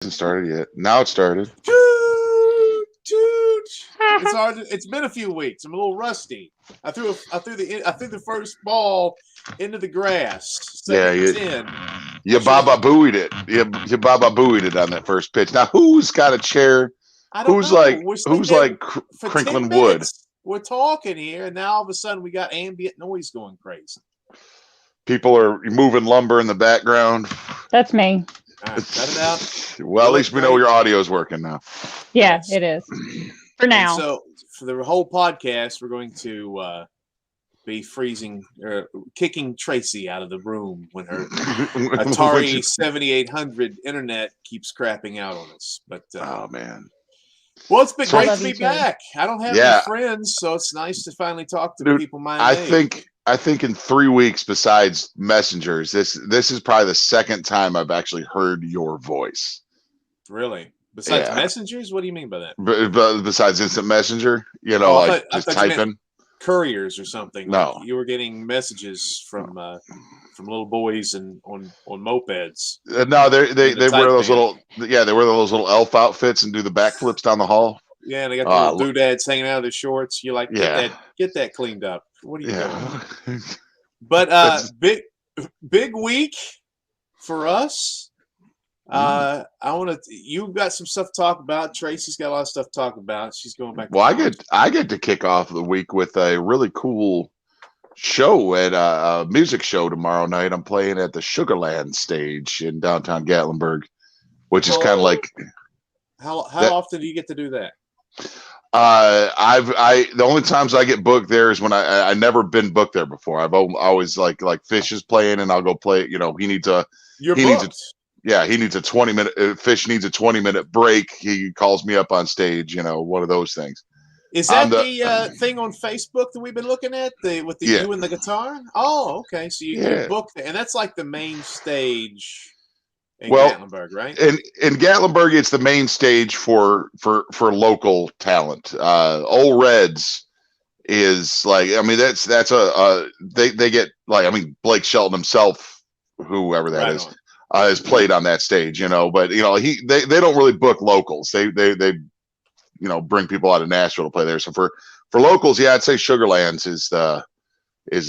Hasn't started yet. Now it started. Toot, toot. It's hard. It's been a few weeks. I'm a little rusty. I threw the first ball into the grass. Yeah, Second and 10. you Baba Booeyed it. You Baba Booeyed it on that first pitch. Now who's got a chair? I don't Who's know. like We're sitting who's there like for 10 crinkling wood? minutes. We're talking here, and now all of a sudden we got ambient noise going crazy. People are moving lumber in the background. That's me. All right, cut it out. Well, at least we know your audio is working now. Yeah, Yes. it is. For now. And so for the whole podcast, we're going to be kicking Tracy out of the room when her Atari 7800 internet keeps crapping out on us. But oh man. Well, it's been So- great to be back. I don't have any friends, so it's nice to finally talk to people my age. I think in 3 weeks, besides messengers, this is probably the second time I've actually heard your voice. Really? Besides messengers? What do you mean by that? But besides instant messenger, like just typing couriers or something. No, like you were getting messages from little boys and on mopeds. No, they wear those little elf outfits and do the backflips down the hall. Yeah, they got the little doodads hanging out of their shorts. You're like, get that cleaned up. What are you doing? But big week for us. You've got some stuff to talk about. Tracy's got a lot of stuff to talk about. She's going back. Well, I get to kick off the week with a really cool show at a music show tomorrow night. I'm playing at the Sugarland stage in downtown Gatlinburg, which is kind of like. How often do you get to do that? The only times I get booked there is when I never been booked there before. I've always like Fish is playing and I'll go play. He needs a. He needs a 20-minute. Fish needs a 20-minute break. He calls me up on stage. One of those things. Is that the thing on Facebook that we've been looking at? With you and the guitar? Oh, okay. So you get booked there, and that's like the main stage. In Gatlinburg, right? In Gatlinburg, it's the main stage for local talent. Old Reds is like, that's they get like, Blake Shelton himself, whoever that is, has played on that stage, but they don't really book locals. They bring people out of Nashville to play there. So for locals, I'd say Sugarlands is the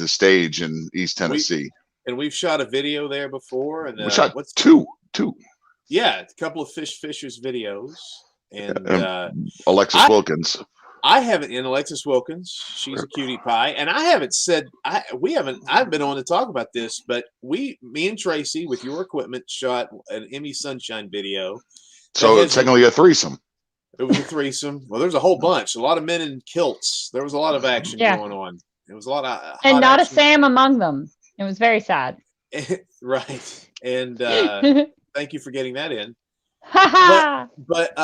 stage in East Tennessee. And we've shot a video there before, and we shot two. Yeah, a couple of Fishers videos, and Alexis Wilkins. Alexis Wilkins. She's a cutie pie, and I haven't said I've been on to talk about this, but me and Tracy with your equipment shot an Emmy Sunshine video. So it's technically a threesome. It was a threesome. Well, there's a whole bunch. A lot of men in kilts. There was a lot of action going on. There was a lot of and not action. A Sam among them. It was very sad. Right. And thank you for getting that in. but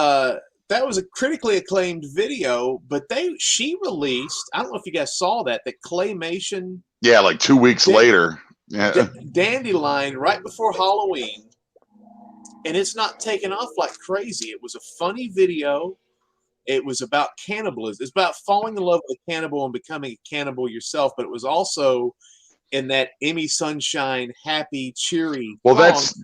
that was a critically acclaimed video. But she released. I don't know if you guys saw that claymation. Yeah, like 2 weeks later. Yeah. Dandelion right before Halloween. And it's not taken off like crazy. It was a funny video. It was about cannibalism. It's about falling in love with a cannibal and becoming a cannibal yourself. But it was also in that Emmy Sunshine, happy, cheery. Well, that's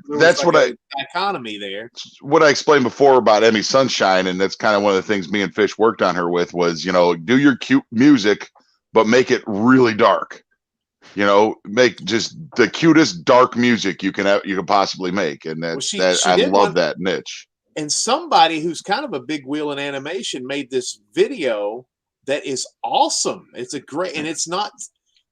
what dichotomy there. What I explained before about Emmy Sunshine, and that's kind of one of the things me and Fish worked on her with was, do your cute music, but make it really dark. Make just the cutest dark music you can possibly make, and I love that niche. And somebody who's kind of a big wheel in animation made this video that is awesome. It's and it's not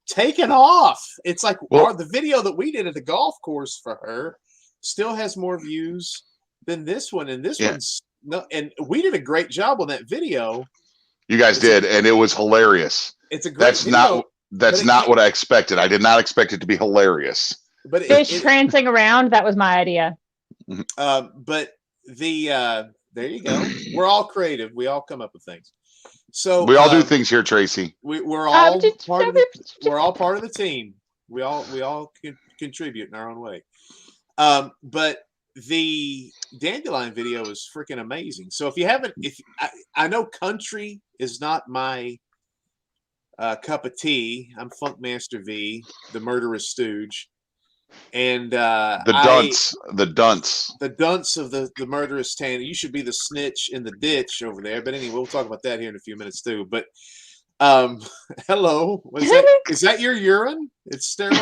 taken off. It's like the video that we did at the golf course for her still has more views than this one, and this one's no. And we did a great job on that video. You guys did, and it was hilarious. It's a great video. That's not what I expected. I did not expect it to be hilarious. But Fish prancing around, that was my idea. But there you go. We're all creative. We all come up with things. So we all do things here, Tracy. We're all part of the team. We all contribute in our own way. But the Dandelion video is freaking amazing. So if you haven't, I know country is not my cup of tea. I'm Funkmaster V, the murderous stooge. And The dunce of the murderous Tanner. You should be the snitch in the ditch over there. But anyway, we'll talk about that here in a few minutes too. But hello, is that your urine? It's sterile,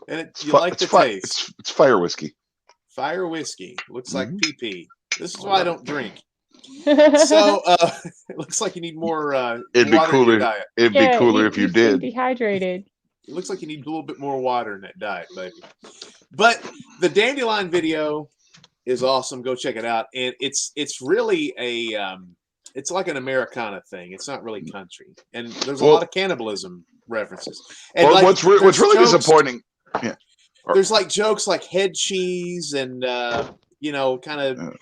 and you like the taste. It's fire whiskey. Fire whiskey looks like pee. This is why I don't drink. So it looks like you need more. It'd be cooler. In your diet. It'd be cooler if you did. Dehydrated. It looks like you need a little bit more water in that diet, baby. But the Dandelion video is awesome. Go check it out. And it's really it's like an Americana thing. It's not really country. And there's a lot of cannibalism references. And well, what's really disappointing? Yeah. There's like jokes like head cheese and kind of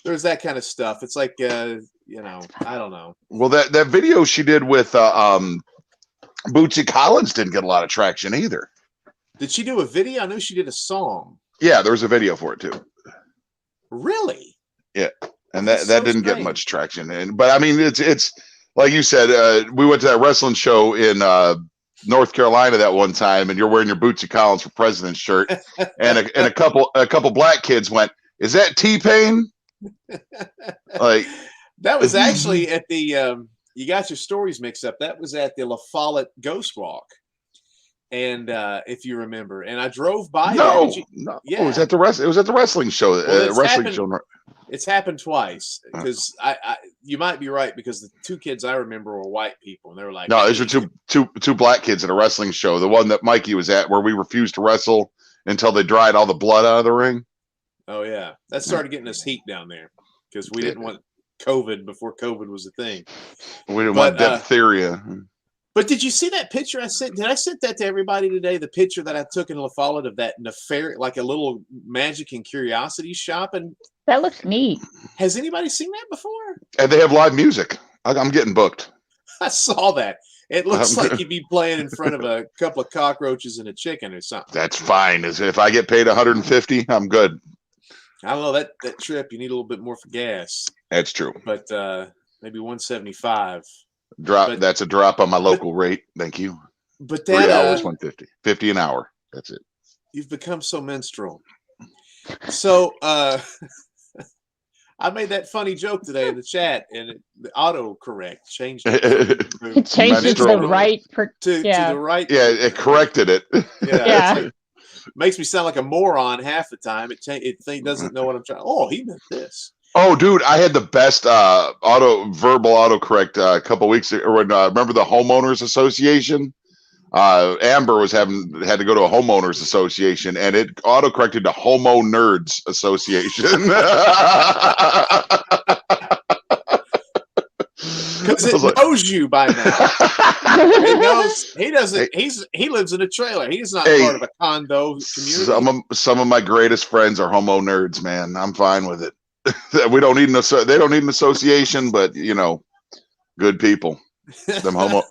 there's that kind of stuff. It's like I don't know. Well, that video she did with Bootsy Collins didn't get a lot of traction either. Did she do a video? I know she did a song. Yeah, there was a video for it too. Really? Yeah, and that didn't get much traction. But I mean, it's like you said. We went to that wrestling show in North Carolina that one time, and you're wearing your Bootsy Collins for President shirt, and a couple black kids went, "Is that T-Pain?" Like that was actually at the. You got your stories mixed up. That was at the La Follette Ghost Walk, and if you remember, and I drove by. No, yeah, it was at the wrestling show. Wrestling show. It's happened twice because you might be right because the two kids I remember were white people, and they were like, "No, these are two black kids at a wrestling show. The one that Mikey was at, where we refused to wrestle until they dried all the blood out of the ring." Oh yeah, that started getting us heat down there because we didn't want COVID before COVID was a thing. We didn't want diphtheria. But did you see that picture I sent? Did I send that to everybody today? The picture that I took in La Follette of that nefarious, like a little magic and curiosity shop. And that looks neat. Has anybody seen that before? And they have live music. I'm getting booked. I saw that. It looks like you'd be playing in front of a couple of cockroaches and a chicken or something. That's fine. If I get paid $150, I'm good. I don't know that trip. You need a little bit more for gas. That's true. But maybe $175. That's a drop on my local rate. Thank you. But that 3 hours, $150. $50 an hour. That's it. You've become so minstrel. So I made that funny joke today in the chat, and the autocorrect changed it. It changed it to the right. To the right. Yeah, it corrected it. Yeah. Makes me sound like a moron half the time. It doesn't know what I'm trying. Oh, he meant this. Oh, dude, I had the best verbal autocorrect a couple weeks ago. Remember the homeowners association? Amber had to go to a homeowners association, and it autocorrected to Homo Nerds Association. Because it knows you by now. It knows he doesn't. He lives in a trailer. He's not part of a condo community. Some of my greatest friends are homo nerds, man. I'm fine with it. We don't need they don't need an association, but good people. Them homo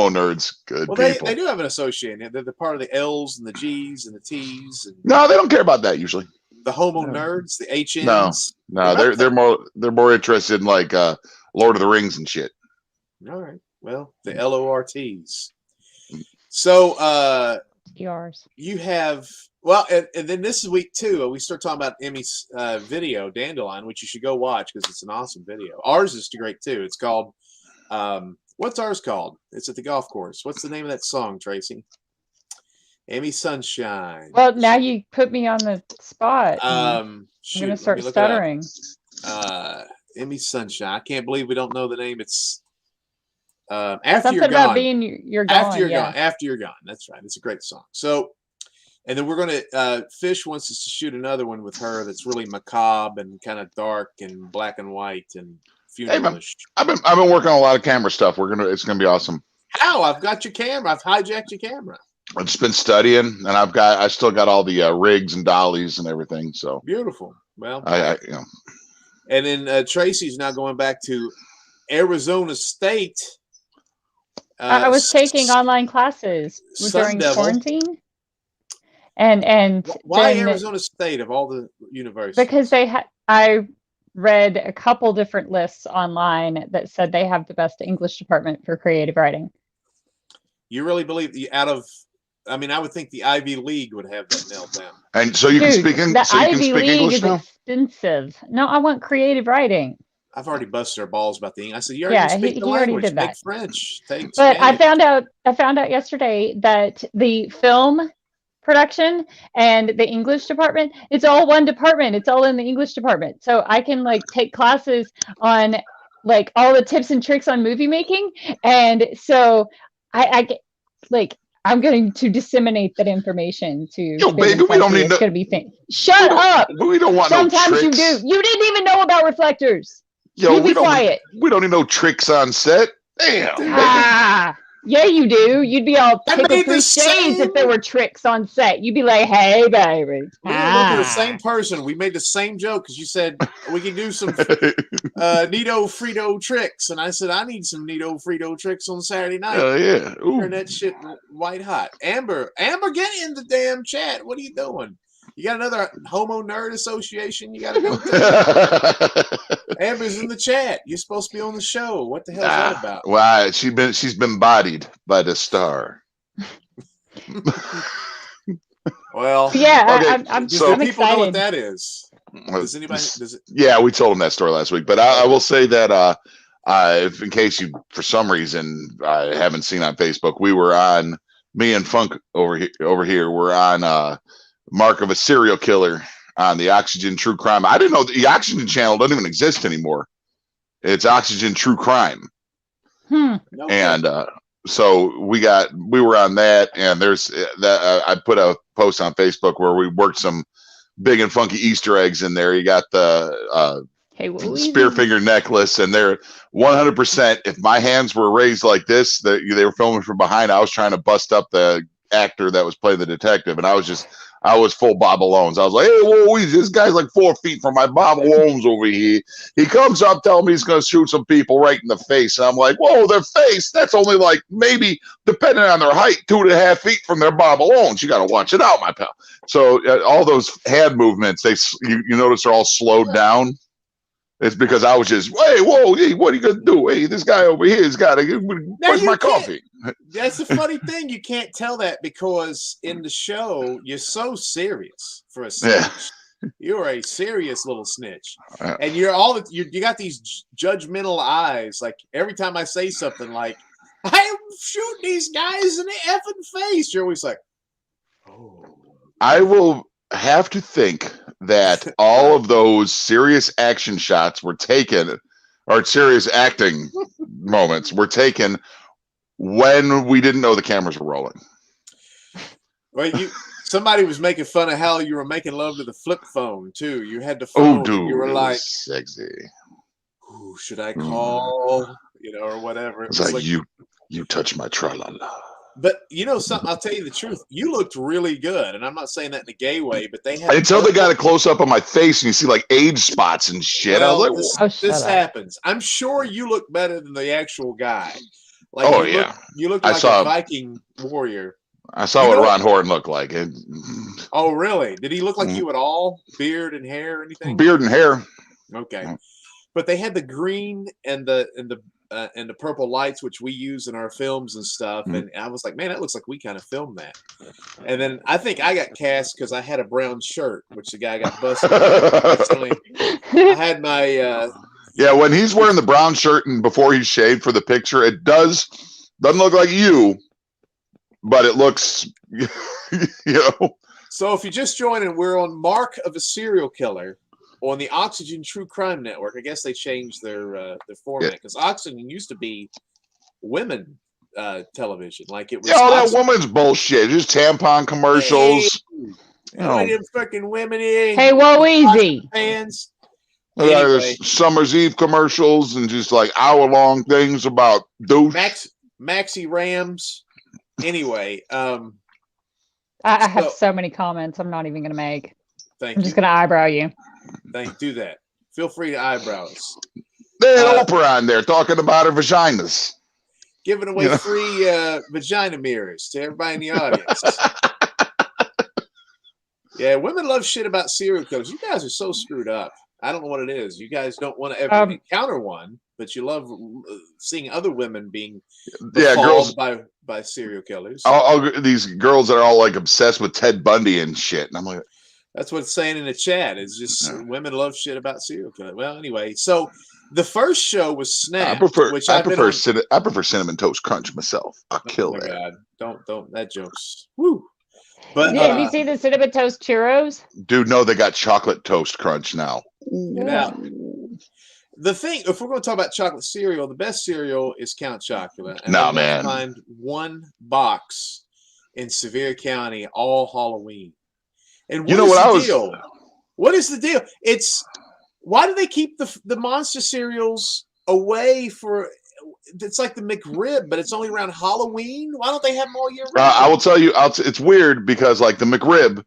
nerds, good people. They do have an association. They're part of the L's and the G's and the T's. And no, they don't care about that usually. The homo nerds, the HNs. No, they're more interested in like Lord of the Rings and shit. All right. Well, the LORTs. So yours. You have and then this is week 2. We start talking about Emmy's video, Dandelion, which you should go watch because it's an awesome video. Ours is great too. It's called what's ours called? It's at the golf course. What's the name of that song, Tracy? Emmy Sunshine. Well, now you put me on the spot. I'm gonna start stuttering. Emmy Sunshine. I can't believe we don't know the name. It's after something you're about gone. Being you're gone. After you're gone. After you're gone. That's right. It's a great song. So, and then we're gonna Fish wants us to shoot another one with her that's really macabre and kind of dark and black and white and funeralish. I've been working on a lot of camera stuff. It's gonna be awesome. How? I've got your camera. I've hijacked your camera. I've just been studying, and I still got all the rigs and dollies and everything. So beautiful. Well, And then Tracy's now going back to Arizona State. I was taking online classes during quarantine, and why Arizona State of all the universities? Because I read a couple different lists online that said they have the best English department for creative writing. You really believe out of I mean, I would think the Ivy League would have that nailed down. And so you can speak The Ivy League English is now? extensive. No, I want creative writing. I've already busted their balls about the English. I said, you already speak the already language. did that. Take French. Take But Spanish. I found out yesterday that the film production and the English department, it's all one department. It's all in the English department. So I can like take classes on like all the tips and tricks on movie making. And so I get like I'm going to disseminate that information to Yo, baby, we don't need it's going to be Shut up. We don't want Sometimes no you tricks. do. You didn't even know about reflectors. Yo, you be quiet. We don't need no tricks on set. Damn. Yeah, you do. You'd be all tickled made through the shades same- if there were tricks on set. You'd be like, "Hey, baby." We were looking at the same person. We made the same joke because you said we can do some Nito Frito tricks, and I said I need some Nito Frito tricks on Saturday night. Yeah. Ooh. Turn that shit white hot. Amber, get in the damn chat. What are you doing? You got another Homo Nerd Association you got to go to? Amber's in the chat. You're supposed to be on the show. What the hell is that about? Well, she's been bodied by the star. Well, yeah, okay, I'm so I'm people know what excited. that is. Does anybody? Does it? Yeah, we told them that story last week, but I will say that if in case you for some reason haven't seen on Facebook, we were on me and Funk over here. We're on Mark of a Serial Killer on the Oxygen True Crime. I didn't know the Oxygen channel doesn't even exist anymore. It's Oxygen True Crime. No, And so we were on that, and there's that I put a post on Facebook where we worked some big and funky Easter eggs in there. You got the spear finger necklace, and they're 100%. If my hands were raised like this, they were filming from behind. I was trying to bust up the actor that was playing the detective, and I was full Bob Alones. I was like, hey, whoa, this guy's like 4 feet from my Bob Alones over here. He comes up, telling me he's going to shoot some people right in the face. And I'm like, whoa, their face, that's only like maybe, depending on their height, 2.5 feet from their Bob Alones. You got to watch it out, my pal. So all those hand movements, you notice they're all slowed down. It's because I was just, hey, whoa, hey, what are you going to do? Hey, this guy over here has got to, where's my coffee? That's the funny thing. You can't tell that because in the show, you're so serious for a snitch. Yeah. You're a serious little snitch. And you got these judgmental eyes. Like every time I say something like, I shoot these guys in the effing face, you're always like, oh. I will have to think that all of those serious action shots were taken, or serious acting moments were taken when we didn't know the cameras were rolling. Well, somebody was making fun of how you were making love to the flip phone too. You had the phone. Oh, dude, you were like, sexy. Who should I call? Or whatever. It's like you touch my tra-la-la. But you know something, I'll tell you the truth. You looked really good, and I'm not saying that in a gay way, but they had until they got a close up on my face and you see like age spots and shit. Well, I was like, this happens. I'm sure you look better than the actual guy. Like you look like a Viking warrior. I saw what Ron Horton looked like. Oh, really? Did he look like you at all? Beard and hair, or anything? Beard and hair. Okay, but they had the green and the purple lights, which we use in our films and stuff. And I was like, man, that looks like we kind of filmed that. And then I think I got cast because I had a brown shirt, which the guy got busted. I had my yeah. When he's wearing the brown shirt and before he's shaved for the picture, it doesn't look like you, but it looks, So if you're just joining, we're on Mark of a Serial Killer on the Oxygen True Crime Network. I guess they changed their format because Oxygen used to be women television. Like it was. Yeah, all that woman's bullshit. Just tampon commercials. Hey, them fucking women. Hey, whoa, easy. Fans. Anyway. Summer's Eve commercials and just like hour-long things about douche. Maxi Rams. Anyway, I have so many comments I'm not even going to make. I'm just going to eyebrow you. Do that. Feel free to eyebrow us. They had Oprah on there talking about her vaginas. Giving away free vagina mirrors to everybody in the audience. Yeah, women love shit about serial killers. You guys are so screwed up. I don't know what it is. You guys don't want to ever encounter one, but you love seeing other women being girls by serial killers. These girls are all like obsessed with Ted Bundy and shit, and I'm like, that's what it's saying in the chat. It's just women love shit about serial killers. Well, anyway, so the first show was Snapped. I prefer Cinnamon Toast Crunch myself. I'll kill that. God. Don't that joke's woo. But have you seen the Cinnamon Toast Churros? Dude, no, they got Chocolate Toast Crunch now. Now, the thing, if we're going to talk about chocolate cereal, the best cereal is Count Chocula. And man. Find one box in Sevier County all Halloween. And what is the deal? Why do they keep the monster cereals away for? It's like the McRib, but it's only around Halloween. Why don't they have them all year round? I will tell you, it's weird because like the McRib,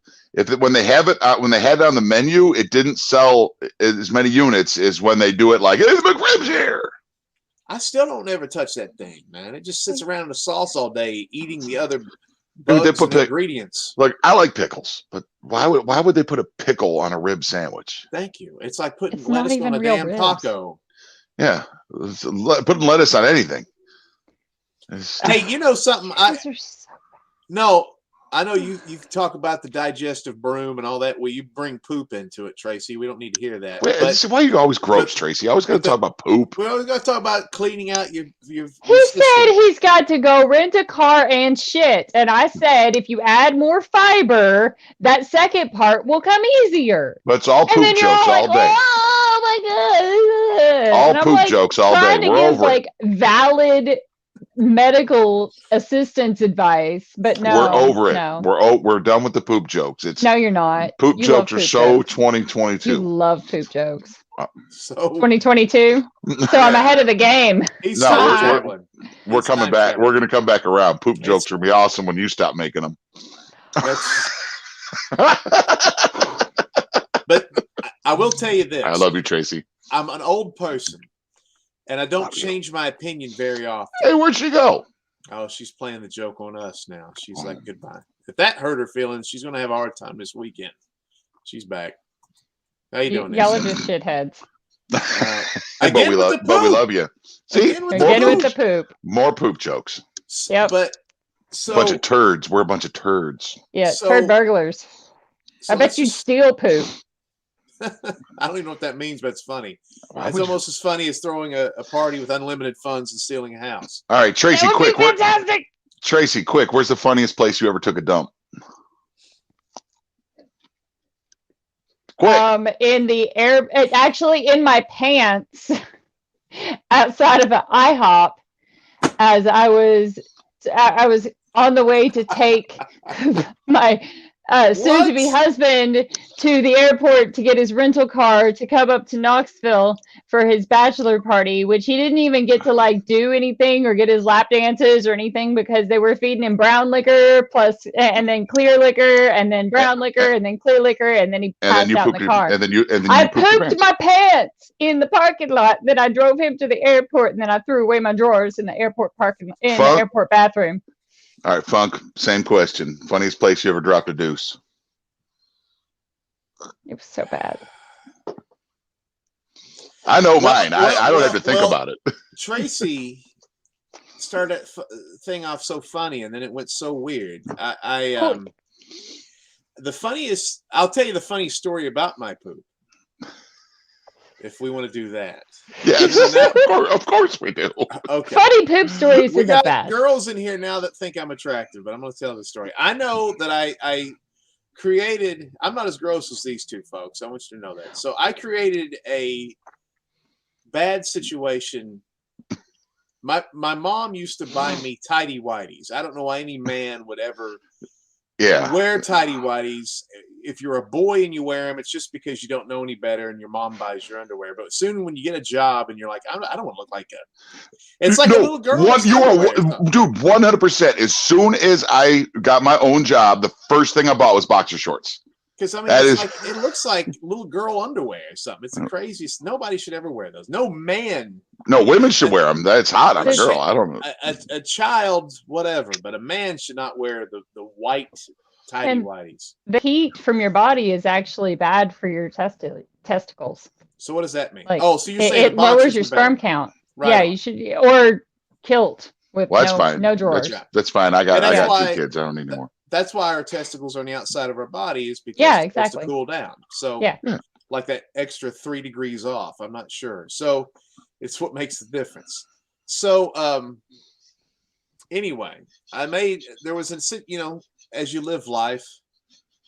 when they had it on the menu, it didn't sell as many units as when they do it like, hey, the McRib's here. I still don't ever touch that thing, man. It just sits around in the sauce all day, eating the other bugs and ingredients. Like I like pickles, but why would they put a pickle on a rib sandwich? Thank you. It's like putting lettuce on a damn taco. Yeah, putting lettuce on anything. Hey, you know something? I know you talk about the digestive broom and all that. Well, you bring poop into it, Tracy. We don't need to hear that. Why are you always gross, Tracy? I always got to talk about poop. We always got to talk about cleaning out your He said he's got to go rent a car and shit. And I said, if you add more fiber, that second part will come easier. But it's all poop jokes all day. Oh my God. All poop jokes all day. We're over like valid medical assistance advice, but no, we're over it. No. We're done with the poop jokes. No, you're not. Poop jokes are so 2022. You love poop jokes. So 2022. So I'm ahead of the game. We're coming back. We're going to come back around. Poop jokes will be awesome when you stop making them. But I will tell you this. I love you, Tracy. I'm an old person. And I don't change my opinion very often. Hey, where'd she go? Oh, she's playing the joke on us now. She's like, goodbye. If that hurt her feelings, she's going to have a hard time this weekend. She's back. How you doing? Y'all are just shitheads. But we love you. See? Again with the poop. More poop jokes. Yep. But bunch of turds. We're a bunch of turds. Yeah, turd burglars. I bet you'd steal poop. I don't even know what that means, but it's funny. It's almost as funny as throwing a party with unlimited funds and stealing a house. All right, Tracy, quick. Fantastic. Tracy, quick. Where's the funniest place you ever took a dump? Quick. In the air, actually in my pants outside of an IHOP, as I was on the way to take my soon-to-be husband to the airport to get his rental car to come up to Knoxville for his bachelor party, which he didn't even get to like do anything or get his lap dances or anything because they were feeding him brown liquor and then clear liquor and then brown liquor and then clear liquor and then he passed out in the car. I pooped my pants in the parking lot. Then I drove him to the airport and then I threw away my drawers in the airport the airport bathroom. All right, Funk, same question. Funniest place you ever dropped a deuce? It was so bad. I know mine. I don't have to think about it. Tracy started that thing off so funny, and then it went so weird. The funniest, I'll tell you the funny story about my poop. If we want to do that. Yes, of course we do. Okay. Funny poop stories we got best. Girls in here now that think I'm attractive, but I'm going to tell the story. I know that I created, I'm not as gross as these two folks. I want you to know that. So I created a bad situation. My mom used to buy me tighty whities. I don't know why any man would ever wear tighty whities. If you're a boy and you wear them, it's just because you don't know any better and your mom buys your underwear. But soon when you get a job and you're like, I don't want to look like it's like a little girl. Dude, 100%. As soon as I got my own job, the first thing I bought was boxer shorts. Because I mean, it looks like little girl underwear or something. It's the craziest. Nobody should ever wear those. No man. No, women should wear them. That's hot on a girl. I don't know. A child, whatever, but a man should not wear the white tighty whities. The heat from your body is actually bad for your testicles. So what does that mean? Like, Oh, so you're saying it lowers your sperm count. Right. Yeah, you should, or kilt with that's fine. no drawers. That's fine. I got why, 2 kids. I don't need any more. That's why our testicles are on the outside of our body, is because Yeah, it's supposed exactly. to cool down. So Yeah. like that extra 3 degrees off. I'm not sure. So it's what makes the difference. So anyway, there was as you live life,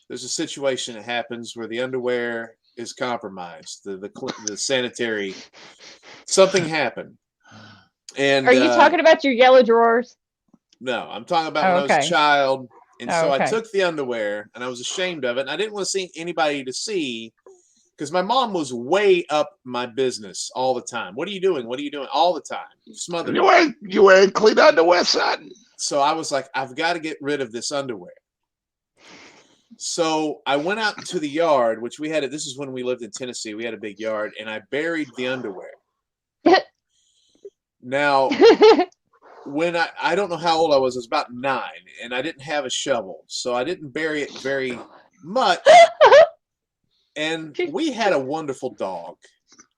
there's a situation that happens where the underwear is compromised. The sanitary, something happened. And are you talking about your yellow drawers? No, I'm talking about when I was a child. And so okay. I took the underwear and I was ashamed of it. And I didn't want to see anybody to see, because my mom was way up my business all the time. What are you doing? What are you doing? All the time. Smothered. You wearing clean underwear, son? So I was like, I've got to get rid of this underwear. So I went out to the yard, which we had. This is when we lived in Tennessee. We had a big yard, and I buried the underwear. Now, when I don't know how old I was about 9, and I didn't have a shovel, so I didn't bury it very much. And we had a wonderful dog.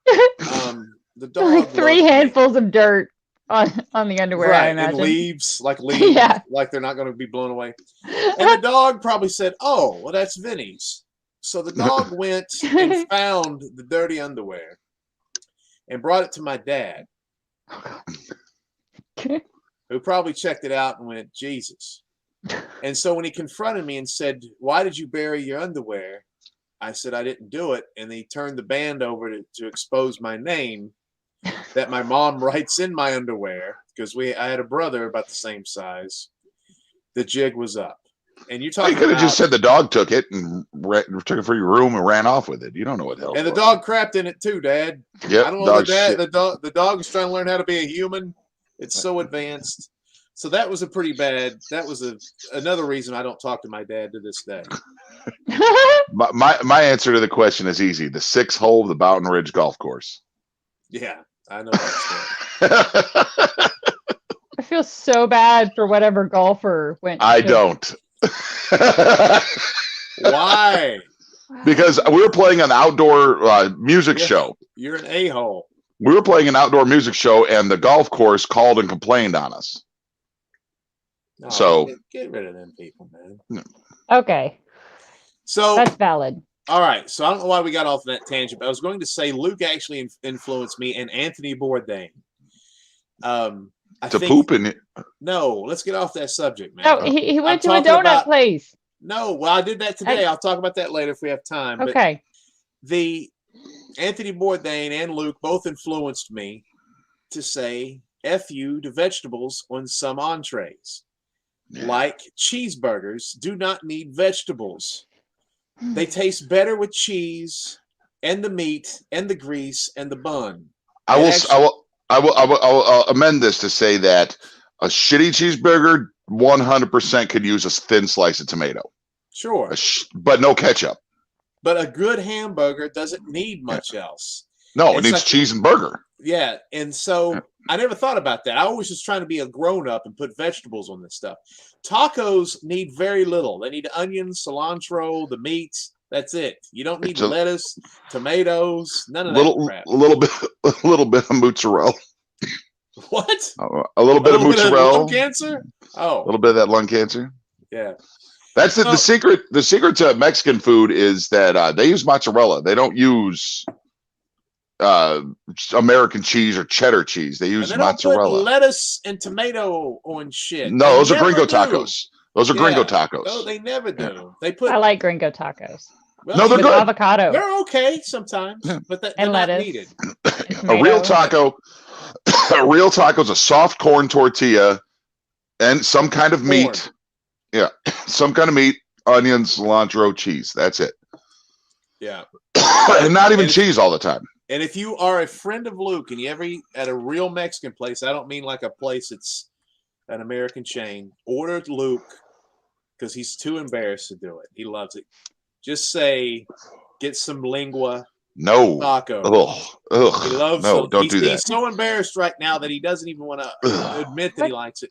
The dog, like 3 handfuls of dirt on the underwear, right, I imagine. and leaves, like they're not going to be blown away. And the dog probably said, "Oh, well, that's Vinny's." So the dog went and found the dirty underwear and brought it to my dad, who probably checked it out and went, "Jesus." And so when he confronted me and said, "Why did you bury your underwear?" I said, "I didn't do it." And he turned the band over to expose my name that my mom writes in my underwear, because I had a brother about the same size. The jig was up. And you could have just said the dog took it and took it for your room and ran off with it. You don't know what the hell. And the dog crapped in it too, Dad. Yep, I don't know, the dog is trying to learn how to be a human. It's so advanced. So that was that was another reason I don't talk to my dad to this day. my answer to the question is easy. The 6 hole of the Boughton Ridge golf course. Yeah, I know that story. I feel so bad for whatever golfer went. I don't. Why? Because we were playing an outdoor music show. You're an a-hole. We were playing an outdoor music show, and the golf course called and complained on us. No, so get rid of them people, man. Okay. So that's valid. All right. So I don't know why we got off that tangent, but I was going to say Luke actually influenced me, and Anthony Bourdain. Poop in it. No, let's get off that subject, man. No, he went to a donut place. No, well, I did that today. I'll talk about that later if we have time. Okay. But the Anthony Bourdain and Luke both influenced me to say F you to vegetables on some entrees. Yeah. Like cheeseburgers do not need vegetables. They taste better with cheese and the meat and the grease and the bun. I will amend this to say that a shitty cheeseburger 100% could use a thin slice of tomato. Sure. But no ketchup. But a good hamburger doesn't need much else. No, it needs cheese and burger. Yeah. And so I never thought about that. I always was trying to be a grown-up and put vegetables on this stuff. Tacos need very little. They need onions, cilantro, the meats. That's it. You don't need lettuce, tomatoes, none of that crap. A little bit of mozzarella. What? A little bit of mozzarella. Lung cancer? Oh. A little bit of that lung cancer. Yeah. That's the secret. The secret to Mexican food is that they use mozzarella. They don't use American cheese or cheddar cheese. They use mozzarella. Put lettuce and tomato on shit. No, those are gringo tacos. Those are gringo tacos. No, they never do. Yeah. They put. I like gringo tacos. Well, no, they're good. Avocado. They're okay sometimes, but they're not needed. A real taco. A real taco is a soft corn tortilla and some kind of meat. Yeah, some kind of meat, onions, cilantro, cheese. That's it. Yeah, and not even cheese all the time. And if you are a friend of Luke and you ever eat at a real Mexican place, I don't mean like a place that's an American chain, order Luke because he's too embarrassed to do it. He loves it. Just say, get some lingua. No. Taco. Ugh. He loves don't do that. He's so embarrassed right now that he doesn't even want to admit that he likes it.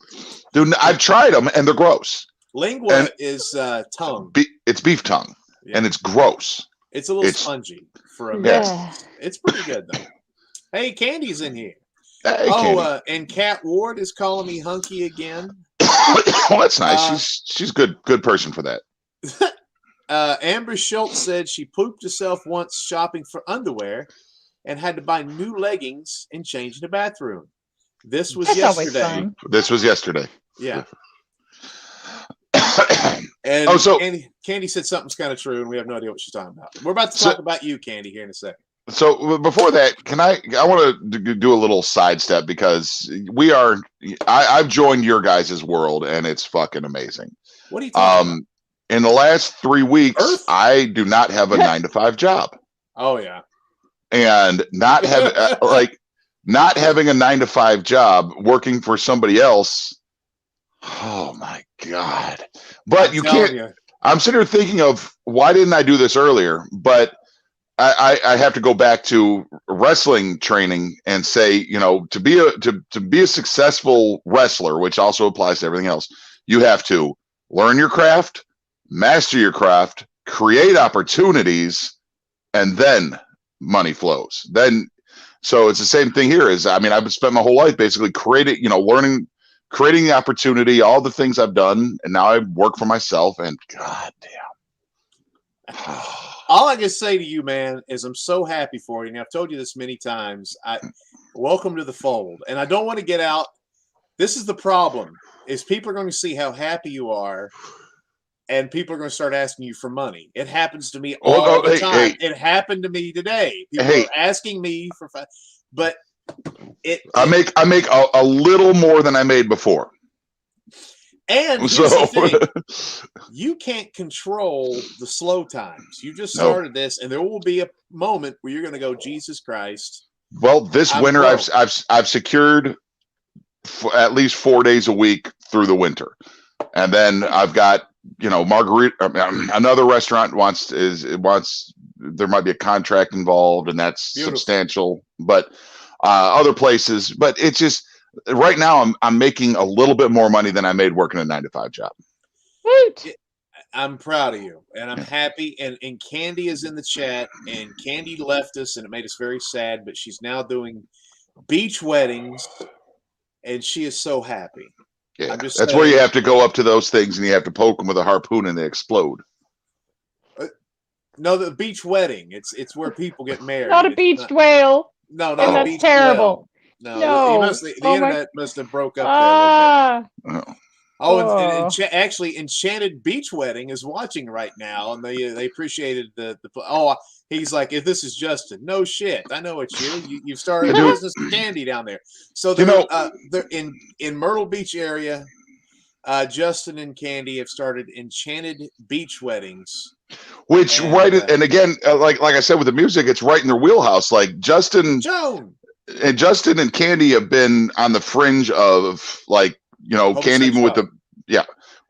Dude, I've tried them and they're gross. Lingua is tongue. It's beef tongue, and it's gross. It's a little spongy. for a Yes. mess. It's pretty good though. Hey, Kandi's in here. Hey, Oh, and Kat Ward is calling me hunky again. Well, that's nice. She's good person for that. Amber Schultz said she pooped herself once shopping for underwear and had to buy new leggings and change in the bathroom. This was That's always yesterday. fun. This was yesterday. Yeah. And Kandi said something's kind of true, and we have no idea what she's talking about. We're about to talk about you, Kandi, here in a second. So before that, I want to do a little sidestep because I've joined your guys' world and it's fucking amazing. What are you talking about? In the last 3 weeks, Earth? I do not have a 9-to-5 job. Oh yeah. And not having not having a 9-to-5 job, working for somebody else. Oh my God. But you can't. I'm sitting here thinking of why didn't I do this earlier? But I have to go back to wrestling training and say, to be a successful wrestler, which also applies to everything else, you have to learn your craft, master your craft, create opportunities, and then money flows. So it's the same thing here. I've spent my whole life basically creating the opportunity, all the things I've done, and now I work for myself. And God damn. All I can say to you, man, is I'm so happy for you. And I've told you this many times. Welcome to the fold. And I don't want to get out. This is the problem, is people are going to see how happy you are, and people are going to start asking you for money. It happens to me all the time. It happened to me today. People are asking me for but I make a little more than I made before. And here's the thing, you can't control the slow times. You just started this, and there will be a moment where you're going to go, Jesus Christ. Well, this winter I've secured at least 4 days a week through the winter, and then I've got Margarita. Another restaurant wants there might be a contract involved, and that's substantial, but other places. But it's just. Right now, I'm making a little bit more money than I made working a 9-to-5 job. I'm proud of you, and I'm happy. And Kandi is in the chat, and Kandi left us, and it made us very sad. But she's now doing beach weddings, and she is so happy. Yeah, that's where you have to go up to those things, and you have to poke them with a harpoon, and they explode. No, the beach wedding. It's where people get married. Not a beached whale. No, not a beach terrible. Whale. No, the internet must have broke up there. Actually, Enchanted Beach Wedding is watching right now, and they appreciated the. He's like, if this is Justin, no shit, I know it's you. You've started a business with Kandi down there. So they're in Myrtle Beach area. Justin and Kandi have started Enchanted Beach Weddings. Which and again, like I said with the music, it's right in their wheelhouse. Like Justin and Kandi have been on the fringe of Kandi even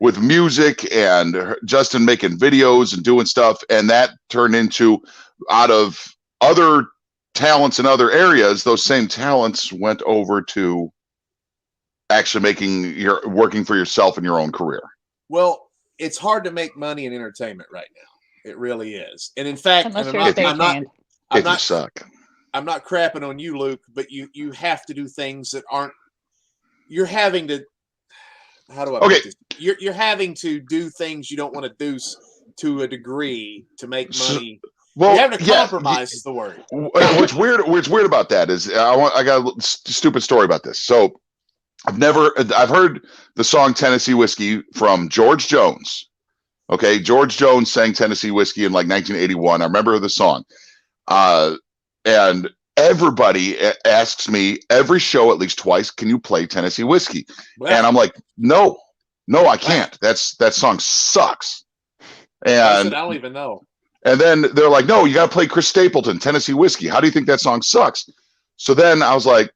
with music, and Justin making videos and doing stuff, and that turned into, out of other talents in other areas, those same talents went over to actually working for yourself in your own career. Well, it's hard to make money in entertainment right now. It really is. And in fact, I'm not crapping on you, Luke, but you have to do things that aren't. You're having to. How do I put this? You're having to do things you don't want to do to a degree to make money. Well, you have to compromise is the word. What's weird about that is I got a stupid story about this. So I've heard the song Tennessee Whiskey from George Jones. Okay, George Jones sang Tennessee Whiskey in 1981. I remember the song. And everybody asks me every show at least twice, can you play Tennessee Whiskey? Well, and I'm like, no, I can't. That song sucks. And I don't even know. And then they're like, no, you got to play Chris Stapleton, Tennessee Whiskey. How do you think that song sucks? So then I was like,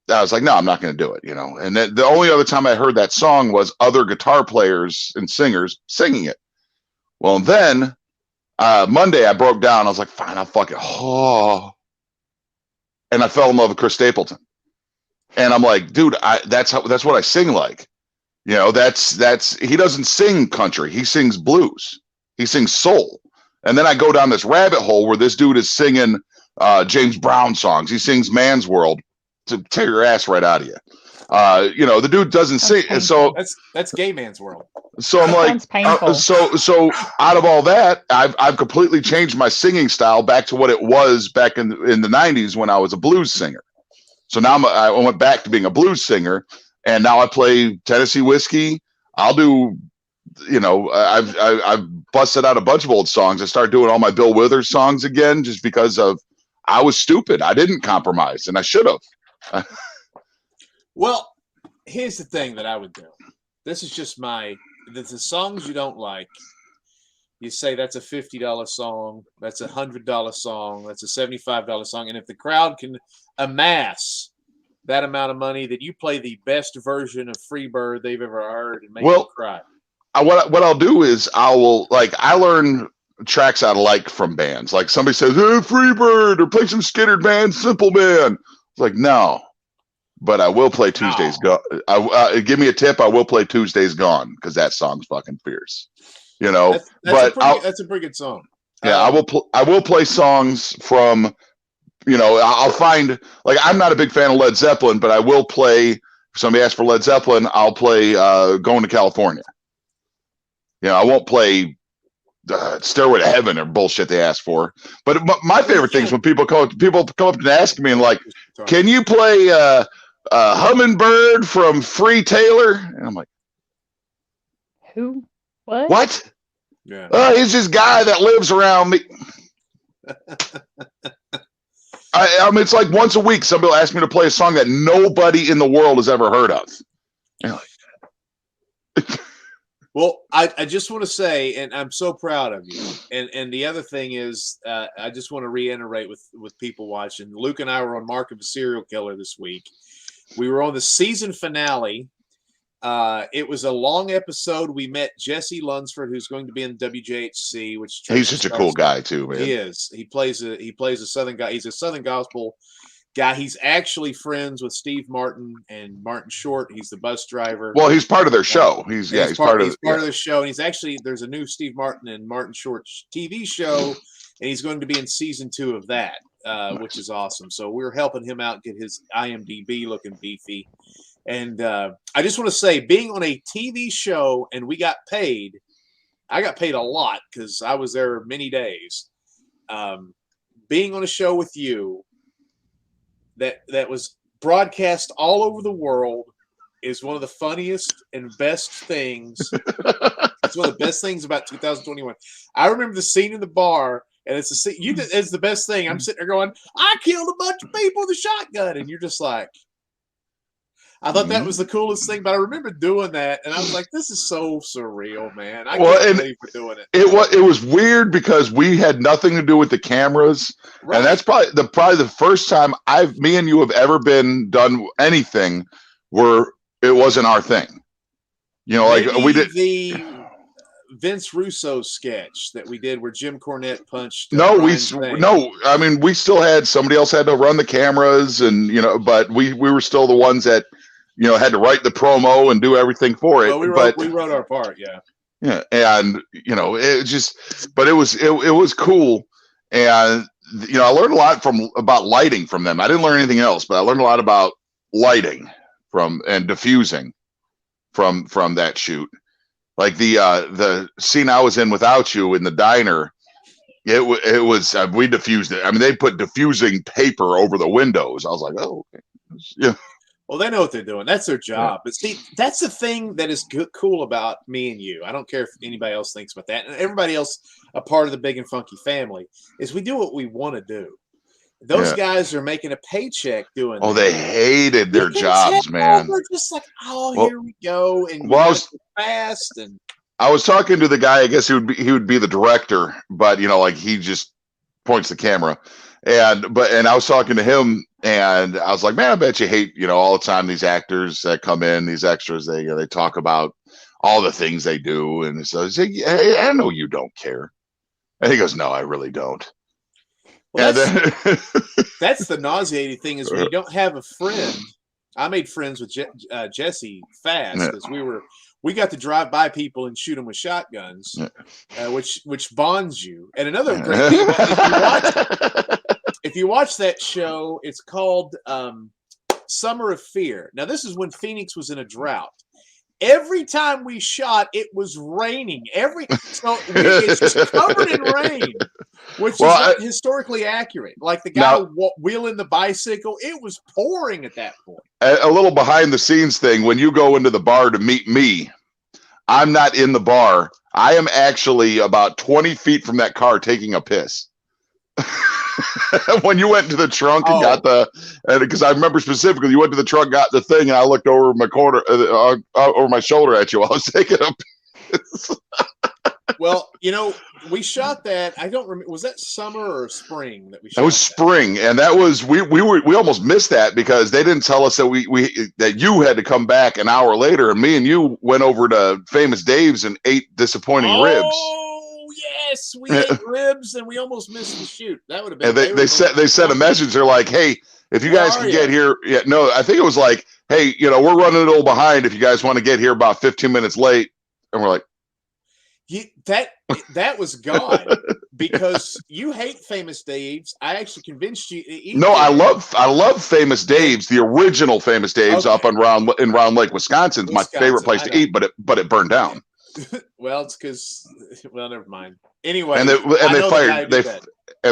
no, I'm not going to do it, And then the only other time I heard that song was other guitar players and singers singing it. Well, and then Monday I broke down. I was like, fine, I'll fuck it. Oh. And I fell in love with Chris Stapleton. And I'm like, dude, that's what I sing like. He doesn't sing country. He sings blues. He sings soul. And then I go down this rabbit hole where this dude is singing James Brown songs. He sings Man's World to tear your ass right out of you. The dude doesn't sing. So that's gay man's world. So I'm like, so out of all that, I've completely changed my singing style back to what it was back in the 90s when I was a blues singer. So now I went back to being a blues singer, and now I play Tennessee whiskey. I'll do, I've busted out a bunch of old songs. I started doing all my Bill Withers songs again, just because I was stupid. I didn't compromise, and I should have. Well, here's the thing that I would do. This is just the songs you don't like. You say that's a $50 song, that's a $100 song, that's a $75 song, and if the crowd can amass that amount of money, that you play the best version of Freebird they've ever heard and make them cry. What I'll do is I learn tracks I like from bands. Like somebody says, "Hey, Freebird," or "Play some Skittered Man, Simple Man." It's like, no, but I will play Tuesday's Gone. Give me a tip. I will play Tuesday's Gone because that song's fucking fierce. That's a pretty good song. Yeah, I will play songs from. I'll find, like, I'm not a big fan of Led Zeppelin, but I will play. If somebody asks for Led Zeppelin, I'll play "Going to California." I won't play "Stairway to Heaven" or bullshit they ask for. But my favorite thing is when people come up and ask me and like, "Can you play Hummingbird from Free Taylor?" And I'm like, who? What? What? Yeah. He's this guy that lives around me. I mean, it's like once a week somebody will ask me to play a song that nobody in the world has ever heard of. Well, I just want to say, and I'm so proud of you. And the other thing is, I just want to reiterate with people watching. Luke and I were on Mark of a Serial Killer this week. We were on the season finale. It was a long episode. We met Jesse Lunsford, who's going to be in WJHC, which he's such a cool guy too, man. He is. He plays a Southern guy. He's a Southern gospel guy. He's actually friends with Steve Martin and Martin Short. He's the bus driver. Well, he's part of their show. He's part of the show. And he's actually, there's a new Steve Martin and Martin Short TV show, and he's going to be in season 2 of that, which is awesome. So we're helping him out get his IMDb looking beefy. And I just want to say, being on a TV show and we got paid, I got paid a lot because I was there many days. Being on a show with you that was broadcast all over the world is one of the funniest and best things. It's one of the best things about 2021. I remember the scene in the bar, and it's the best thing. I'm sitting there going, "I killed a bunch of people with a shotgun," and you're just like, I thought that was the coolest thing, but I remember doing that, and I was like, "This is so surreal, man!" I can't believe we're doing it. It was weird because we had nothing to do with the cameras, right. And that's probably the first time me and you have ever done anything where it wasn't our thing. Like we did the Vince Russo sketch that we did where Jim Cornette punched. No. I mean, we still had somebody else had to run the cameras, and but we were still the ones that. Had to write the promo and do everything for it. Well, we wrote our part, yeah. Yeah, and but it was cool, and I learned a lot about lighting from them. I didn't learn anything else, but I learned a lot about lighting and diffusing from that shoot. Like the scene I was in without you in the diner, it was we diffused it. I mean, they put diffusing paper over the windows. I was like, oh, okay. Yeah. Well, they know what they're doing. That's their job. But see, that's the thing that is cool about me and you. I don't care if anybody else thinks about that. And everybody else, a part of the Big and Funky family, is we do what we want to do. Those guys are making a paycheck doing that. They hated their jobs, man. They're just like, here we go. And fast. And I was talking to the guy, I guess he would be the director, but, like he just points the camera. And I was talking to him, and I was like, man, I bet you hate, all the time these actors that come in, these extras, they talk about all the things they do. And so I said, yeah, I know you don't care. And he goes, no, I really don't. Well, that's the nauseating thing is when you don't have a friend. I made friends with Jesse fast because we got to drive by people and shoot them with shotguns, which bonds you. And another great thing about if you watch that show, it's called Summer of Fear. Now, this is when Phoenix was in a drought. Every time we shot, it was raining. So it's covered in rain, which is not historically accurate. Like the guy wheeling the bicycle, it was pouring at that point. A little behind the scenes thing. When you go into the bar to meet me, I'm not in the bar. I am actually about 20 feet from that car taking a piss. When you went to the trunk and got because I remember specifically, you went to the trunk, got the thing, and I looked over my over my shoulder at you while I was taking a piss. Well, we shot that. I don't remember. Was that summer or spring that we shot? It was spring, and that was we almost missed that because they didn't tell us that that you had to come back an hour later, and me and you went over to Famous Dave's and ate disappointing ribs. Oh yes, we ate ribs, and we almost missed the shoot. That would have been. And they sent a message. They're like, "Hey, if you guys can get here, I think it was like, hey, we're running a little behind. If you guys want to get here about 15 minutes late," and we're like. That was God because you hate Famous Dave's. I actually convinced you. No, I love Famous Dave's, the original Famous Dave's up in Round Lake, Wisconsin. It's my favorite place to eat, but it burned down. Well, it's because never mind. Anyway, and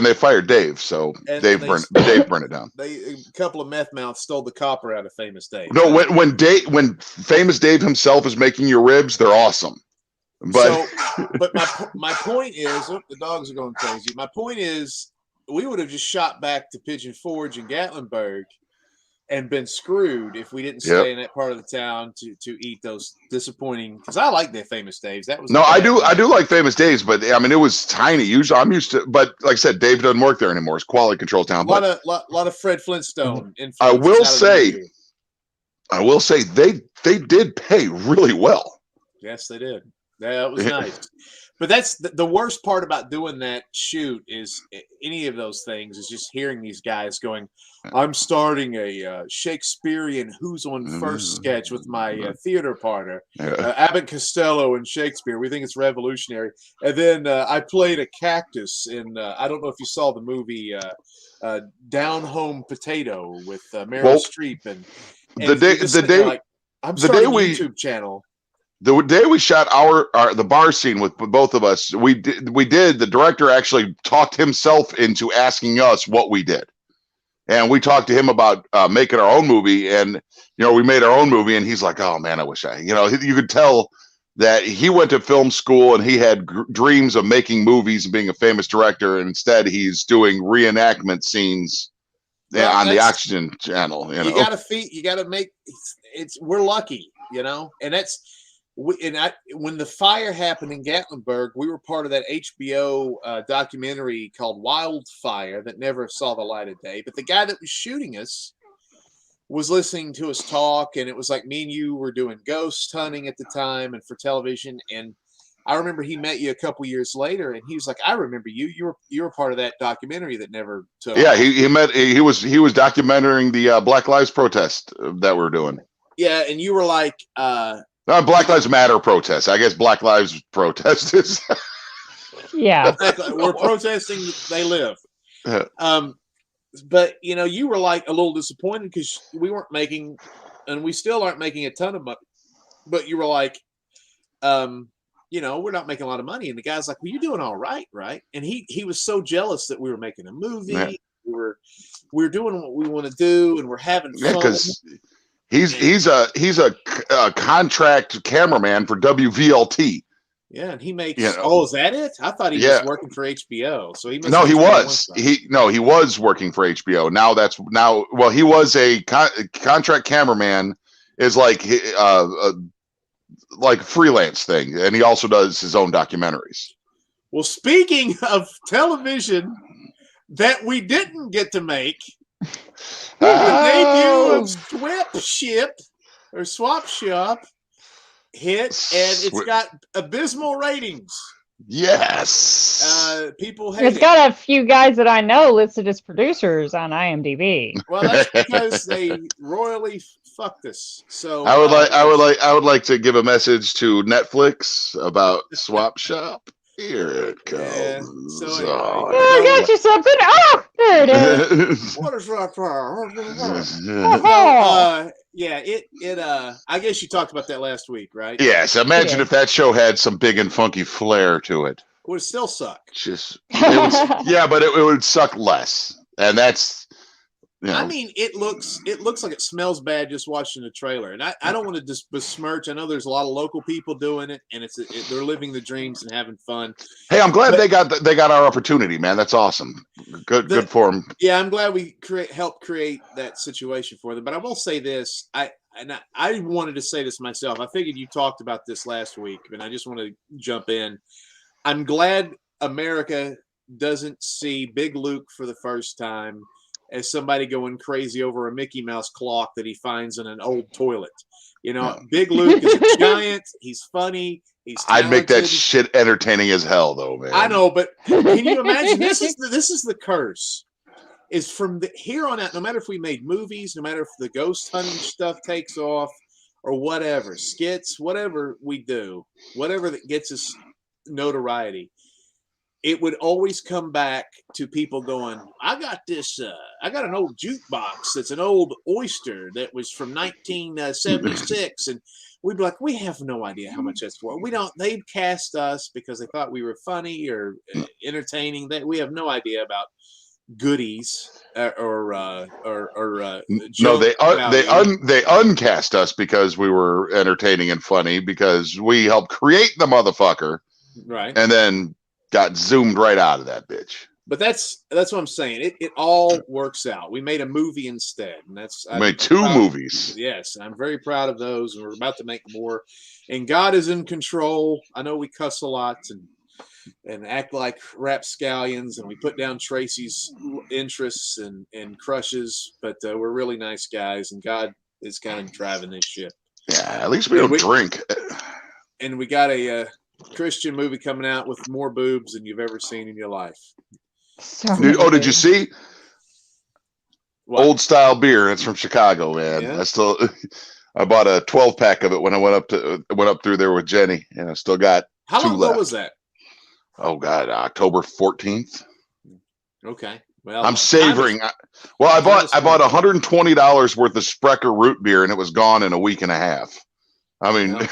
they fired Dave, so Dave burned it down. A couple of meth mouths stole the copper out of Famous Dave. No, when Famous Dave himself is making your ribs, they're awesome. But my point is, the dogs are going crazy. My point is, we would have just shot back to Pigeon Forge and Gatlinburg and been screwed if we didn't stay in that part of the town to eat those disappointing. Because I like their Famous Dave's. That was I do like Famous Dave's, but I mean it was tiny. Usually I'm used to, but like I said, Dave doesn't work there anymore. It's quality control town. A lot of Fred Flintstone. I will say they did pay really well. Yes, they did. That was nice. But that's the worst part about doing that shoot is any of those things is just hearing these guys going, I'm starting a Shakespearean Who's on First sketch with my theater partner, Abbott Costello and Shakespeare. We think it's revolutionary. And then I played a cactus in, I don't know if you saw the movie Down Home Potato with Meryl Streep. And the day I'm starting a YouTube channel. The day we shot the bar scene with both of us, the director actually talked himself into asking us what we did. And we talked to him about making our own movie, and we made our own movie, and he's like, "Oh man, I wish you could tell that he went to film school and he had dreams of making movies and being a famous director, and instead he's doing reenactment scenes on the Oxygen Channel." You gotta make we're lucky, and that's. When the fire happened in Gatlinburg, we were part of that HBO documentary called Wildfire that never saw the light of day. But the guy that was shooting us was listening to us talk, and it was like me and you were doing ghost hunting at the time and for television. And I remember he met you a couple years later, and he was like, "I remember you. You were part of that documentary that never took." Yeah, he was documenting the Black Lives protest that we were doing. Yeah, and you were like. Black Lives Matter protest. I guess Black Lives protest is. Yeah. We're protesting they live. But, you were like a little disappointed because we weren't making, and we still aren't making a ton of money. But you were like, we're not making a lot of money. And the guy's like, well, you're doing all right, right? And he was so jealous that we were making a movie. Yeah. We're doing what we want to do, and we're having fun. Yeah, because he's a contract cameraman for WVLT. Yeah, and he makes. Oh, is that it? I thought he was working for HBO. So he must. No, he was. He was working for HBO. Well, he was a contract cameraman. Is like a freelance thing, and he also does his own documentaries. Well, speaking of television that we didn't get to make. The debut of Swap Shop hit, and it's got abysmal ratings. Yes. People hate it. It's got a few guys that I know listed as producers on IMDb. Well, that's because they royally fuck this. So I would like to give a message to Netflix about Swap Shop. Here it comes. Yeah, so anyway. Oh, I got you something. Oh, there it is. What is that? Oh. Yeah, I guess you talked about that last week, right? Yes, imagine if that show had some big and funky flair to it. It would still suck. Yeah, but it would suck less, and that's. You know. I mean, it looks like it smells bad just watching the trailer, and I don't want to besmirch. I know there's a lot of local people doing it, and they're living the dreams and having fun. Hey, I'm glad they got our opportunity, man. That's awesome. Good for them. Yeah, I'm glad we helped create that situation for them. But I will say this: I wanted to say this myself. I figured you talked about this last week, and I just want to jump in. I'm glad America doesn't see Big Luke for the first time as somebody going crazy over a Mickey Mouse clock that he finds in an old toilet. You know, Big Luke is a giant. He's funny. He's talented. I'd make that shit entertaining as hell, though, man. I know, but can you imagine? This is the curse. Is from here on out, no matter if we made movies, no matter if the ghost hunting stuff takes off or whatever, skits, whatever we do, whatever that gets us notoriety, it would always come back to people going, I got an old jukebox that's an old Oyster that was from 1976. And we'd be like, we have no idea how much that's worth. They'd cast us because they thought we were funny or entertaining. We have no idea about goodies or no, they uncast us because we were entertaining and funny because we helped create the motherfucker. Right. And then got zoomed right out of that bitch. But that's what I'm saying. It all works out. We made a movie instead, and we made two movies. Yes, and I'm very proud of those, and we're about to make more. And God is in control. I know we cuss a lot and act like rapscallions, and we put down Tracy's interests and crushes, but we're really nice guys, and God is kind of driving this ship. Yeah, at least we don't drink. And we got a Christian movie coming out with more boobs than you've ever seen in your life. Did you see? What? Old style beer. It's from Chicago, man. Yeah. I bought a 12-pack of it when I went up through there with Jenny, and I still got How two long left. ago was that? Oh God, October 14th. Okay. Well, I'm savoring. I bought $120 worth of Sprecher root beer, and it was gone in a week and a half. I mean,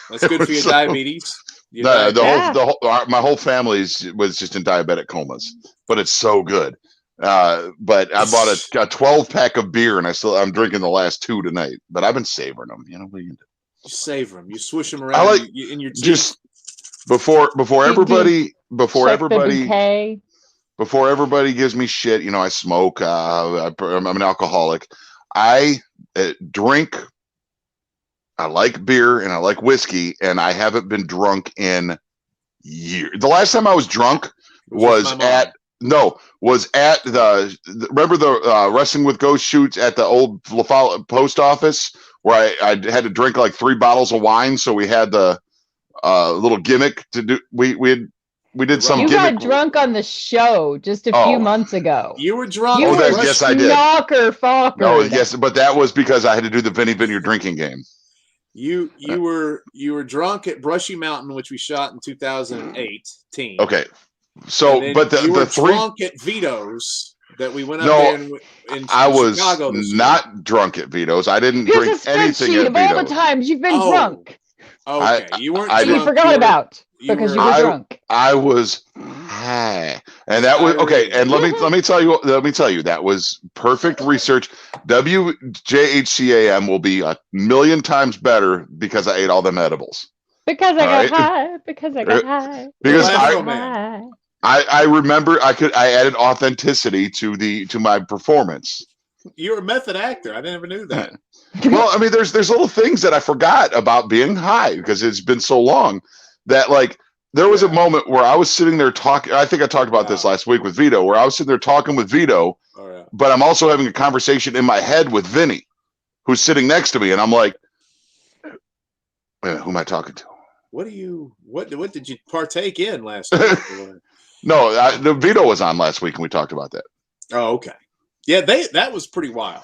that's good for your diabetes. My whole family was just in diabetic comas, but it's so good. But I bought a 12-pack of beer, and I'm drinking the last two tonight. But I've been savoring them. You know what you do? You savor them. You swish them around in your teeth. Just before everybody gives me shit. You know, I smoke. I'm an alcoholic. I drink. I like beer and I like whiskey, and I haven't been drunk in years. The last time I was drunk was at the remember the Wrestling with Ghost shoots at the old post office where I had to drink like 3 bottles of wine, so we had the little gimmick to do. We did some. You gimmick. got drunk on the show just a few months ago. You were drunk. Yes, I did. Knocker. No, yes, but that was because I had to do the Vinny drinking game. You were drunk at Brushy Mountain, which we shot in 2018. Okay, so but you were the three drunk at Vito's that we went up there in I was Chicago not drunk at Vito's. I didn't drink anything at Vito's. All the times you've been drunk. Okay, you weren't. You forgot about because you were drunk. I was high, and that was okay. And let me tell you that was perfect research. WJHCAM will be 1,000,000 times better because I ate all them edibles. Because I got high. Because I got high. Because I remember I added authenticity to my performance. You're a method actor. I never knew that. Well, I mean, there's little things that I forgot about being high because it's been so long that like there was a moment where I was sitting there talking. I think I talked about this last week with Vito, where I was sitting there talking with Vito, but I'm also having a conversation in my head with Vinny, who's sitting next to me, and I'm like, wait a minute, who am I talking to? What did you partake in last week? No, the Vito was on last week, and we talked about that. Oh, okay. Yeah, that was pretty wild.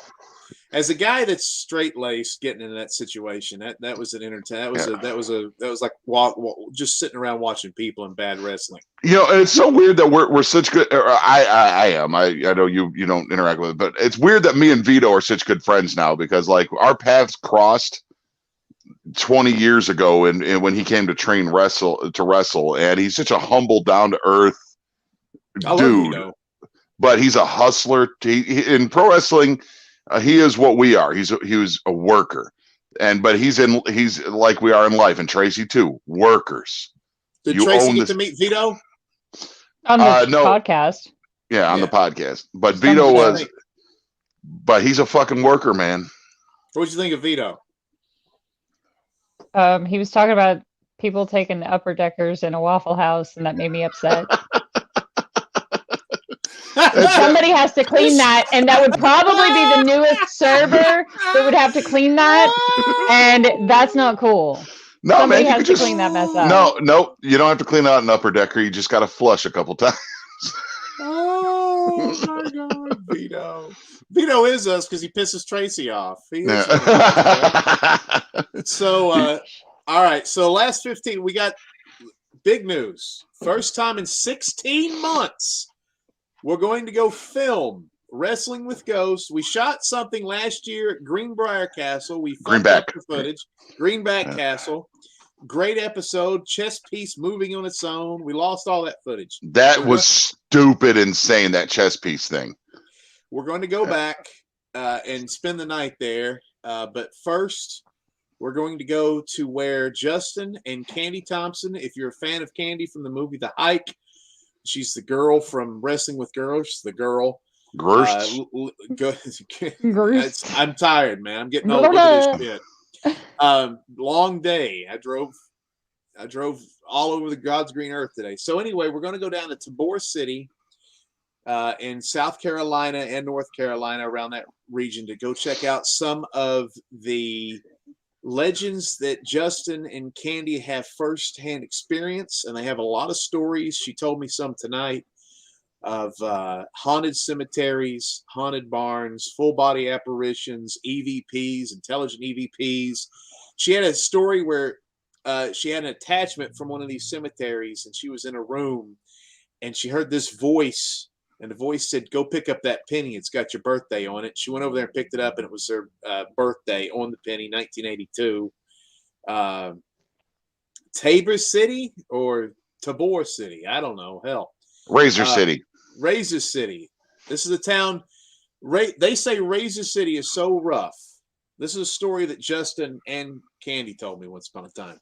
As a guy that's straight laced, getting into that situation, that was an entertainment. That was like just sitting around watching people in bad wrestling. You know, and it's so weird that we're such good. Or I am. I know you don't interact with it, but it's weird that me and Vito are such good friends now because like our paths crossed 20 years ago, and when he came to wrestle, and he's such a humble, down to earth dude. But he's a hustler. In pro wrestling. He is what we are. He was a worker, but he's like we are in life, and Tracy too. Workers. Did Tracy get to meet Vito on the podcast? Yeah, on the podcast. But Vito but he's a fucking worker, man. What'd you think of Vito? He was talking about people taking upper deckers in a Waffle House, and that made me upset. Somebody has to clean that, and that would probably be the newest server that would have to clean that, and that's not cool. No, Somebody man, has to clean that mess up. No, you don't have to clean out an upper decker. You just got to flush a couple times. Oh my God, Vito! Vito is us because he pisses Tracy off. He is So, all right. So last 15, we got big news. First time in 16 months. We're going to go film Wrestling with Ghosts. We shot something last year at Greenbrier Castle. We fucked up the footage. Greenback Castle. Great episode. Chess piece moving on its own. We lost all that footage. That was stupid, insane, that chess piece thing. We're going to go back and spend the night there. But first, we're going to go to where Justin and Kandi Thompson, if you're a fan of Kandi from the movie The Hike, she's the girl from Wrestling with Girls. The girl. I'm tired, man. I'm getting old. Look at this shit. Long day. I drove all over the God's green earth today. So anyway, we're going to go down to Tabor City in South Carolina and North Carolina, around that region, to go check out some of the legends that Justin and Kandi have firsthand experience, and they have a lot of stories. She told me some tonight of haunted cemeteries, haunted barns, full body apparitions, EVPs, intelligent EVPs. She had a story where she had an attachment from one of these cemeteries, and she was in a room, and she heard this voice, and the voice said, "Go pick up that penny. It's got your birthday on it." She went over there and picked it up, and it was her birthday on the penny, 1982. Tabor City or Tabor City? I don't know. Hell. Razor City. Razor City. This is a town. They say Razor City is so rough. This is a story that Justin and Kandi told me once upon a time.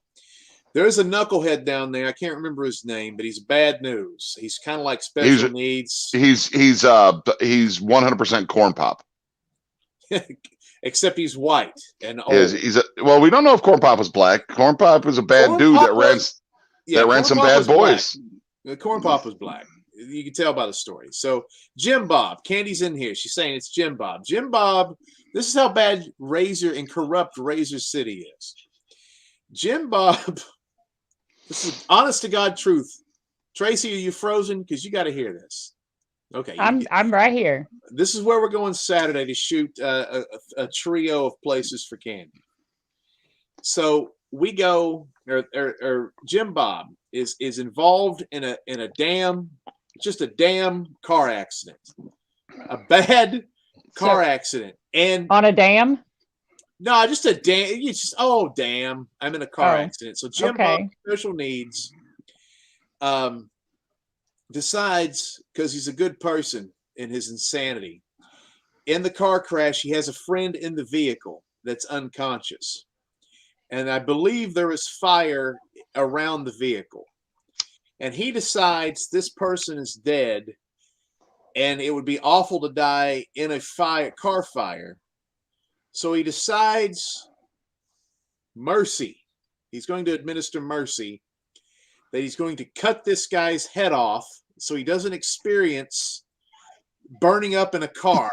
There's a knucklehead down there. I can't remember his name, but he's bad news. He's kind of like special needs. He's 100% corn pop. Except he's white and old. Well, we don't know if corn pop was black. Corn pop was a bad dude that ran some bad boys. The corn pop was black. You can tell by the story. So Jim Bob, Kandi's in here. She's saying it's Jim Bob. Jim Bob, this is how bad Razor and corrupt Razor City is. Jim Bob, this is honest to God truth. Tracy, are you frozen? Because you got to hear this. Okay, I'm right here. This is where we're going Saturday to shoot a trio of places for Kandi. So we go, or Jim Bob is involved in a damn car accident, a bad car accident, and on a dam. No, just a damn. Damn! I'm in a car accident. So Jim Bob, special needs, decides, because he's a good person in his insanity, in the car crash, he has a friend in the vehicle that's unconscious, and I believe there is fire around the vehicle, and he decides this person is dead, and it would be awful to die in a car fire. So he decides mercy. He's going to administer mercy, that he's going to cut this guy's head off so he doesn't experience burning up in a car.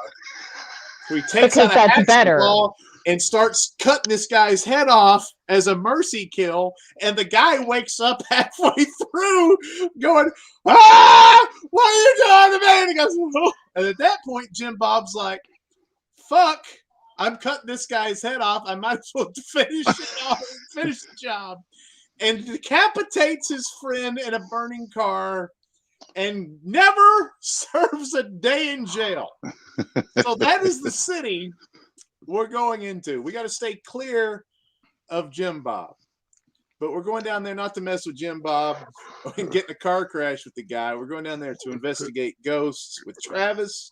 So he takes out a hacksaw and starts cutting this guy's head off as a mercy kill. And the guy wakes up halfway through going, "Ah, what are you doing to me?" And he goes, "Oh." And at that point, Jim Bob's like, "Fuck. I'm cutting this guy's head off. I might as well finish the job. And decapitates his friend in a burning car and never serves a day in jail. So that is the city we're going into. We got to stay clear of Jim Bob. But we're going down there not to mess with Jim Bob and get in a car crash with the guy. We're going down there to investigate ghosts with Travis.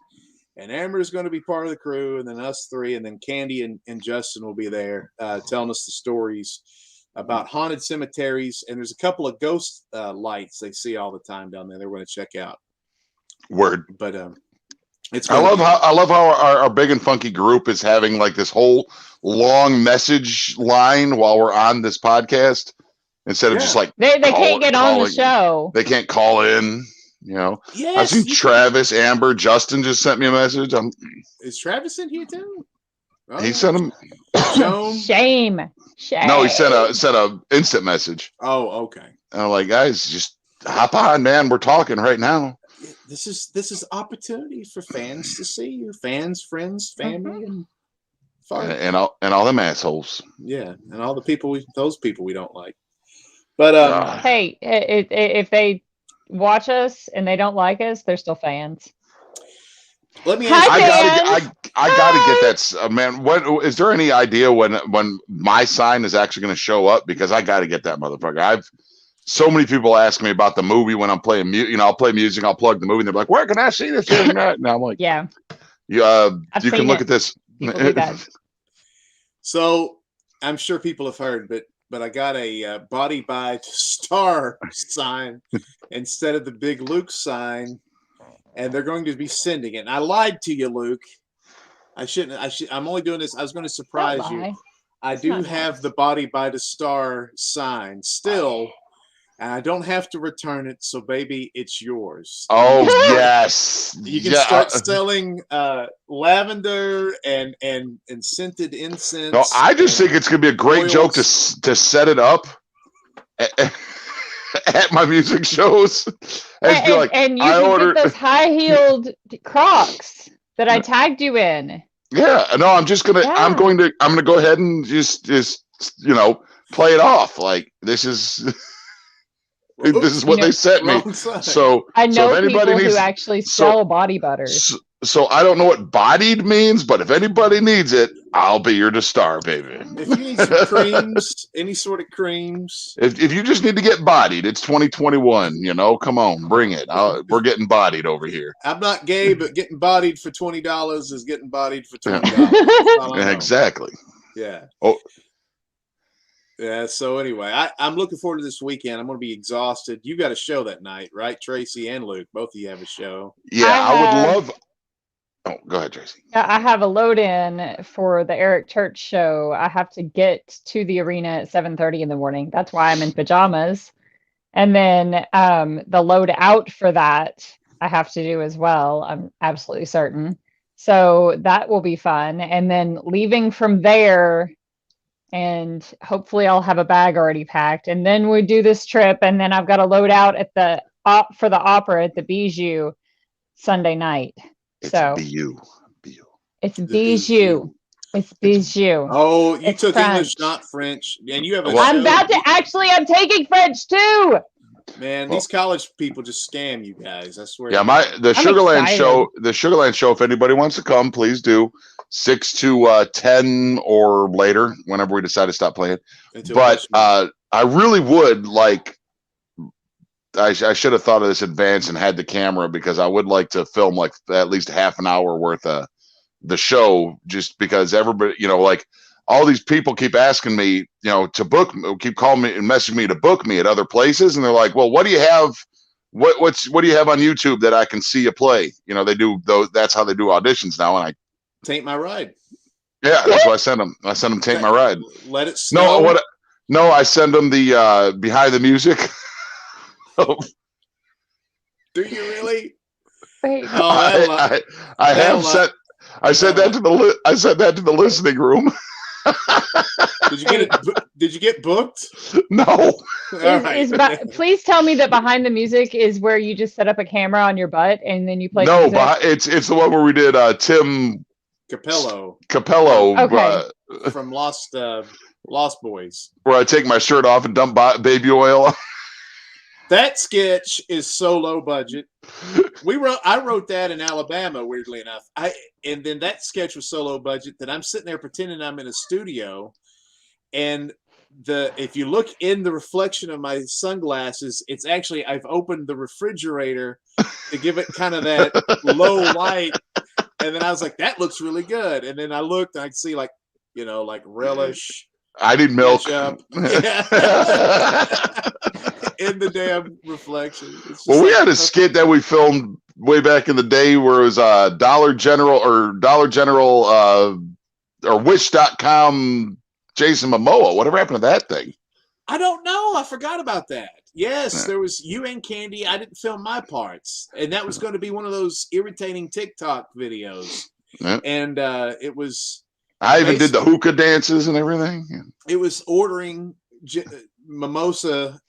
And Amber is going to be part of the crew, and then us three, and then Kandi and Justin will be there telling us the stories about haunted cemeteries. And there's a couple of ghost lights they see all the time down there. They're going to check out. Word. But it's. I love how our big and funky group is having like this whole long message line while we're on this podcast instead of just like they can't get on the show. They can't call in. You know, yes, I've seen Travis, Amber, Justin just sent me a message. Is Travis in here too? Oh, he sent him. Shame. No, he sent a instant message. Oh, okay. And I'm like, guys, just hop on, man. We're talking right now. This is opportunity for fans to see you, fans, friends, family, and fun, and all them assholes. Yeah, and all those people we don't like. But hey, if they watch us and they don't like us, they're still fans. Let me ask I gotta get that, man. What is there any idea when my sign is actually going to show up? Because I gotta get that motherfucker. I've so many people ask me about the movie when I'm playing music. You know, I'll play music, I'll plug the movie, and they're like, "Where can I see this?" And I'm like, "Yeah, you can look at this." So I'm sure people have heard, but I got a body by star sign instead of the big Luke sign, and they're going to be sending it. And I lied to you, Luke. I'm only doing this. I was going to surprise you. I do have the body by the star sign still, and I don't have to return it. So, baby, it's yours. Oh yes, you can start selling lavender and scented incense. No, I just think it's gonna be a great joke to set it up at my music shows and be like, and you can get those high-heeled Crocs that I tagged you in. Yeah, no, I'm going to go ahead and just play it off like this is. This is what they sent me. So I know if people who actually sell body butters. So I don't know what bodied means, but if anybody needs it, I'll be your star, baby. If you need some creams, any sort of creams. If you just need to get bodied, it's 2021. Come on, bring it. We're getting bodied over here. I'm not gay, but getting bodied for $20 is getting bodied for $20. Exactly. Yeah. Oh. Yeah, so anyway, I'm looking forward to this weekend. I'm going to be exhausted. You got a show that night, right, Tracy and Luke? Both of you have a show. Yeah, I would love... Oh, go ahead, Tracy. I have a load-in for the Eric Church show. I have to get to the arena at 7:30 in the morning. That's why I'm in pajamas. And then the load out for that I have to do as well. I'm absolutely certain. So that will be fun. And then leaving from there... And hopefully I'll have a bag already packed. And then we do this trip. And then I've got to load out at for the opera at the Bijou Sunday night. It's Bijou. It's Bijou. It's Bijou. Oh, you took French. English, not French. And you have I'm taking French too. Man, these college people just scam you guys. I swear. Yeah, the Sugarland show, if anybody wants to come, please do. 6 to 10 or later, whenever we decide to stop playing. But I really would like. I should have thought of this in advance and had the camera because I would like to film like at least half an hour worth of the show, just because everybody, like all these people keep asking me, to book, keep calling me and messaging me to book me at other places, and they're like, "Well, what do you have? What do you have on YouTube that I can see you play?" They do those. That's how they do auditions now, and I. Taint My Ride. Yeah, that's what I sent them. I sent them Taint My Ride. Let it snow. No, I send them the Behind the Music. Do you really? Wait. I have sent. I said that to the listening room. Did you get booked? No. Please tell me that Behind the Music is where you just set up a camera on your butt and then you play. No, it's the one where we did Tim Capello Okay. from Lost Boys. Where I take my shirt off and dump baby oil. That sketch is so low budget. I wrote that in Alabama, weirdly enough. And then that sketch was so low budget that I'm sitting there pretending I'm in a studio, and if you look in the reflection of my sunglasses, it's actually I've opened the refrigerator to give it kind of that low light, and then I was like, that looks really good. And then I looked and I could see like relish. I need milk. In the damn reflection. Well, we had a skit that we filmed way back in the day where it was Dollar General or Wish.com Jason Momoa. Whatever happened to that thing? I don't know. I forgot about that. Yes, there was you and Kandi. I didn't film my parts. And that was going to be one of those irritating TikTok videos. Yeah. And it was... I even did the hookah dances and everything. It was ordering mimosa...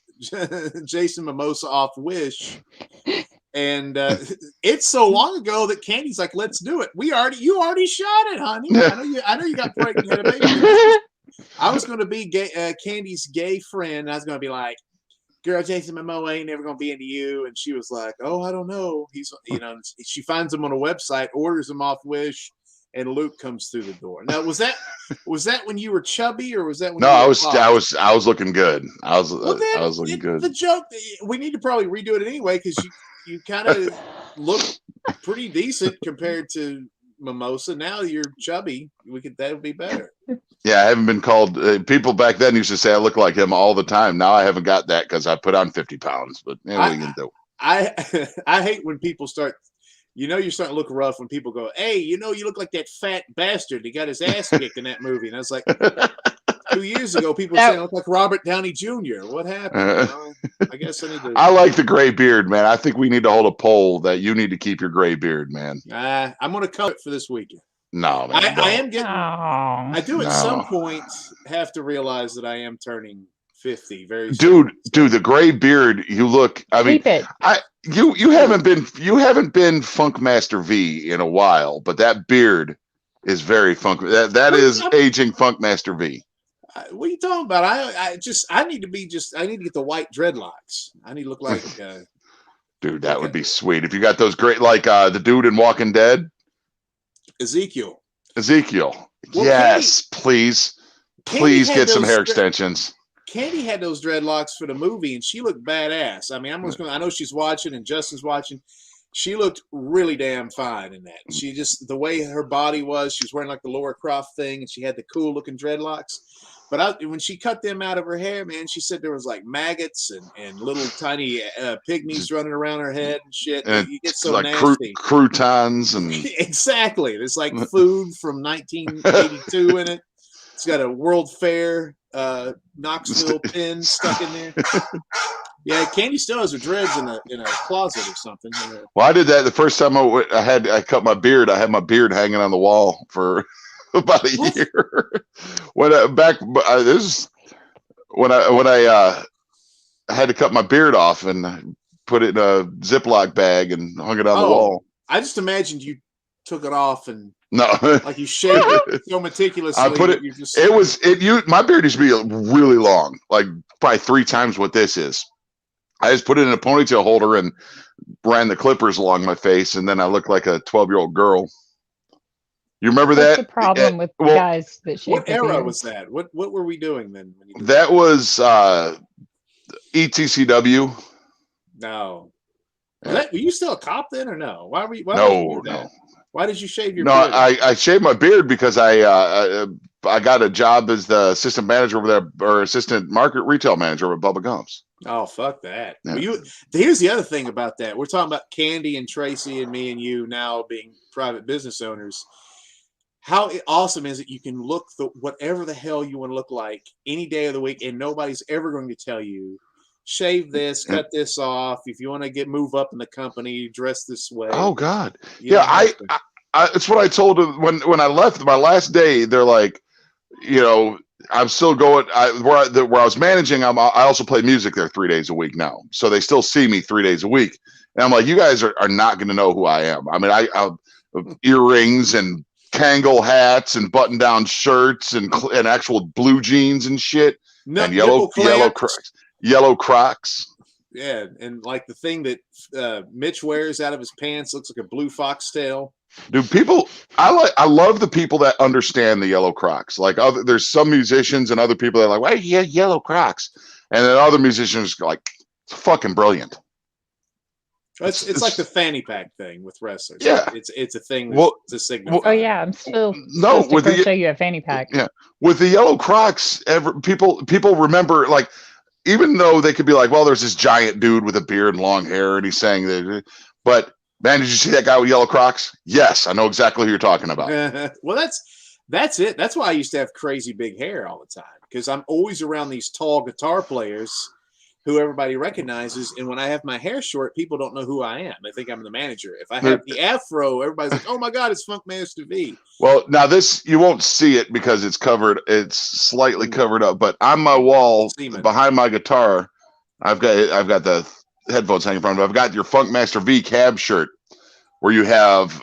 Jason Mimosa off Wish, and it's so long ago that Candy's like, "Let's do it." You already shot it, honey. I know you got pregnant. Had a baby. I was going to be Candy's gay friend. I was going to be like, "Girl, Jason Momoa ain't never going to be into you," and she was like, "Oh, I don't know." He's, she finds him on a website, orders him off Wish, and Luke comes through the door. Now, was that when you were chubby, or was that when? No, I was looking good. I was looking good. The joke, we need to probably redo it anyway, because you kind of look pretty decent compared to Mimosa. Now you're chubby. That would be better. Yeah, I haven't been called. People back then used to say I look like him all the time. Now I haven't got that because I put on 50 pounds. But we can do. I hate when people start. You're starting to look rough when people go, "Hey, you look like that fat bastard. He got his ass kicked in that movie." And I was like, 2 years ago, people were saying I look like Robert Downey Jr. What happened? I guess I need to. I like the gray beard, man. I think we need to hold a poll that you need to keep your gray beard, man. I'm going to cut it for this weekend. No, man. I am getting. I do at some point have to realize that I am turning 50 very soon. Dude, the gray beard, you look. I mean, you haven't been Funkmaster V in a while, but that beard is very funk. That is aging Funkmaster V. What are you talking about? I need to get the white dreadlocks. I need to look like. Dude, that would be sweet if you got those great, like the dude in Walking Dead, Ezekiel. Well, yes, please get some hair extensions. Candy had those dreadlocks for the movie, and she looked badass. I mean, I know she's watching, and Justin's watching. She looked really damn fine in that. She just, the way her body was, she was wearing like the Laura Croft thing, and she had the cool looking dreadlocks. But when she cut them out of her hair, man, she said there was like maggots and little tiny pygmies running around her head and shit. And you get so like nasty. Croutons and exactly. There's like food from 1982 in it. It's got a World Fair Knoxville pin stuck in there. Yeah, Candy still has her dreads in a closet or something. Well, I did that the first time I cut my beard. I had my beard hanging on the wall for about a year. When I had to cut my beard off and put it in a Ziploc bag and hung it on the wall. I just imagined you took it off and like you shaved it so meticulously. I put it. My beard used to be really long, like probably 3 times what this is. I just put it in a ponytail holder and ran the clippers along my face, and then I looked like a 12-year-old girl. You remember that? What's the problem with guys that shave? What era was that? What were we doing then? That was ETCW. No. Were you still a cop then, or no? Why were you? No. Why did you shave your beard? No, I shaved my beard because I got a job as the assistant manager over there, or assistant market retail manager over at Bubba Gumps. Oh, fuck that. Yeah. Well, here's the other thing about that. We're talking about Candy and Tracy and me and you now being private business owners. How awesome is it you can look whatever the hell you want to look like any day of the week, and nobody's ever going to tell you, shave this, cut this off. If you want to move up in the company, dress this way. Oh God. I it's what I told them when I left my last day. They're like, I'm still going. Where I was managing, I also play music there 3 days a week now, so they still see me 3 days a week. And I'm like, you guys are not going to know who I am. I mean, I earrings and Kangol hats and button-down shirts and actual blue jeans and shit, and yellow Crocs. Yeah, and like the thing that Mitch wears out of his pants looks like a blue foxtail. Dude, I love the people that understand the yellow Crocs. Like there's some musicians and other people that are like, why do you have yellow Crocs? And then other musicians are like, it's fucking brilliant. It's like the fanny pack thing with wrestlers. Yeah, it's a thing. To signify. Oh yeah, I'm still to show you a fanny pack. Yeah, with the yellow Crocs, people remember, like, even though they could be like, well, there's this giant dude with a beard and long hair, and he's saying that, but man, did you see that guy with yellow Crocs? Yes, I know exactly who you're talking about. Well, that's it. That's why I used to have crazy big hair all the time, because I'm always around these tall guitar players who everybody recognizes. And when I have my hair short, people don't know who I am. They think I'm the manager. If I have the afro, everybody's like, oh my God, it's Funkmaster V. Well, now this, you won't see it because it's covered. It's slightly covered up, but on my wall behind my guitar, I've got the headphones hanging from it. I've got your Funkmaster V cab shirt where you have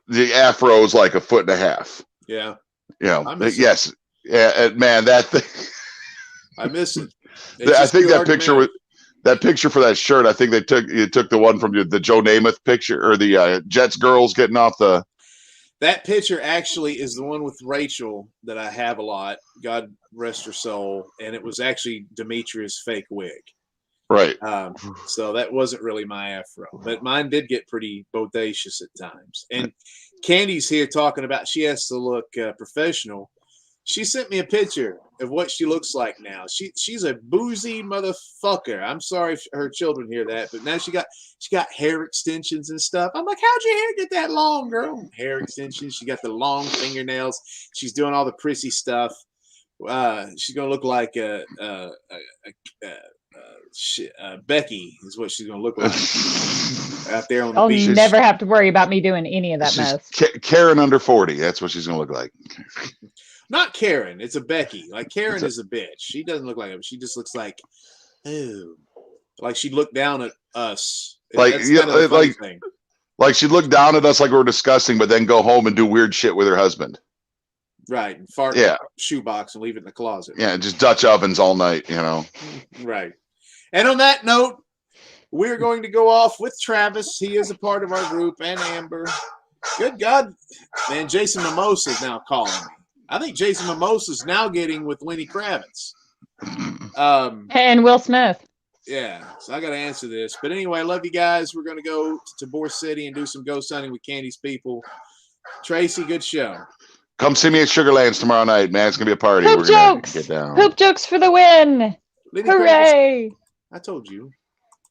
the afro is like 1.5 feet. Yeah. Yeah. Yes. Yeah, man, that thing. I miss it. I think that picture for that shirt, I think you took the one from the Joe Namath picture, or the Jets girls getting off the. That picture actually is the one with Rachel that I have a lot. God rest her soul. And it was actually Demetria's fake wig. Right. So that wasn't really my afro, but mine did get pretty bodacious at times. And Kandi's here talking about she has to look professional. She sent me a picture of what she looks like now. She's a boozy motherfucker. I'm sorry if her children hear that, but now she got hair extensions and stuff. I'm like, how'd your hair get that long, girl? Hair extensions. She got the long fingernails. She's doing all the prissy stuff. She's gonna look like Becky is what she's gonna look like out there on the beach. I'll never have to worry about me doing any of that mess. Karen under 40. That's what she's gonna look like. Not Karen. It's a Becky. Like Karen is a bitch. She doesn't look like it. She just looks like, oh, like she'd look down at us. Like she'd look down at us like we're disgusting, but then go home and do weird shit with her husband. Right. And fart in a shoebox and leave it in the closet. Yeah, just Dutch ovens all night, Right. And on that note, we're going to go off with Travis. He is a part of our group, and Amber. Good God. Man, Jason Mimosa is now calling me. I think Jason Mimosa is now getting with Lenny Kravitz. And Will Smith. Yeah, so I got to answer this. But anyway, I love you guys. We're going to go to Tabor City and do some ghost hunting with Kandi's people. Tracy, good show. Come see me at Sugarlands tomorrow night, man. It's going to be a party. Poop jokes. Get down. Poop jokes for the win. Lenny Hooray. Kravitz, I told you.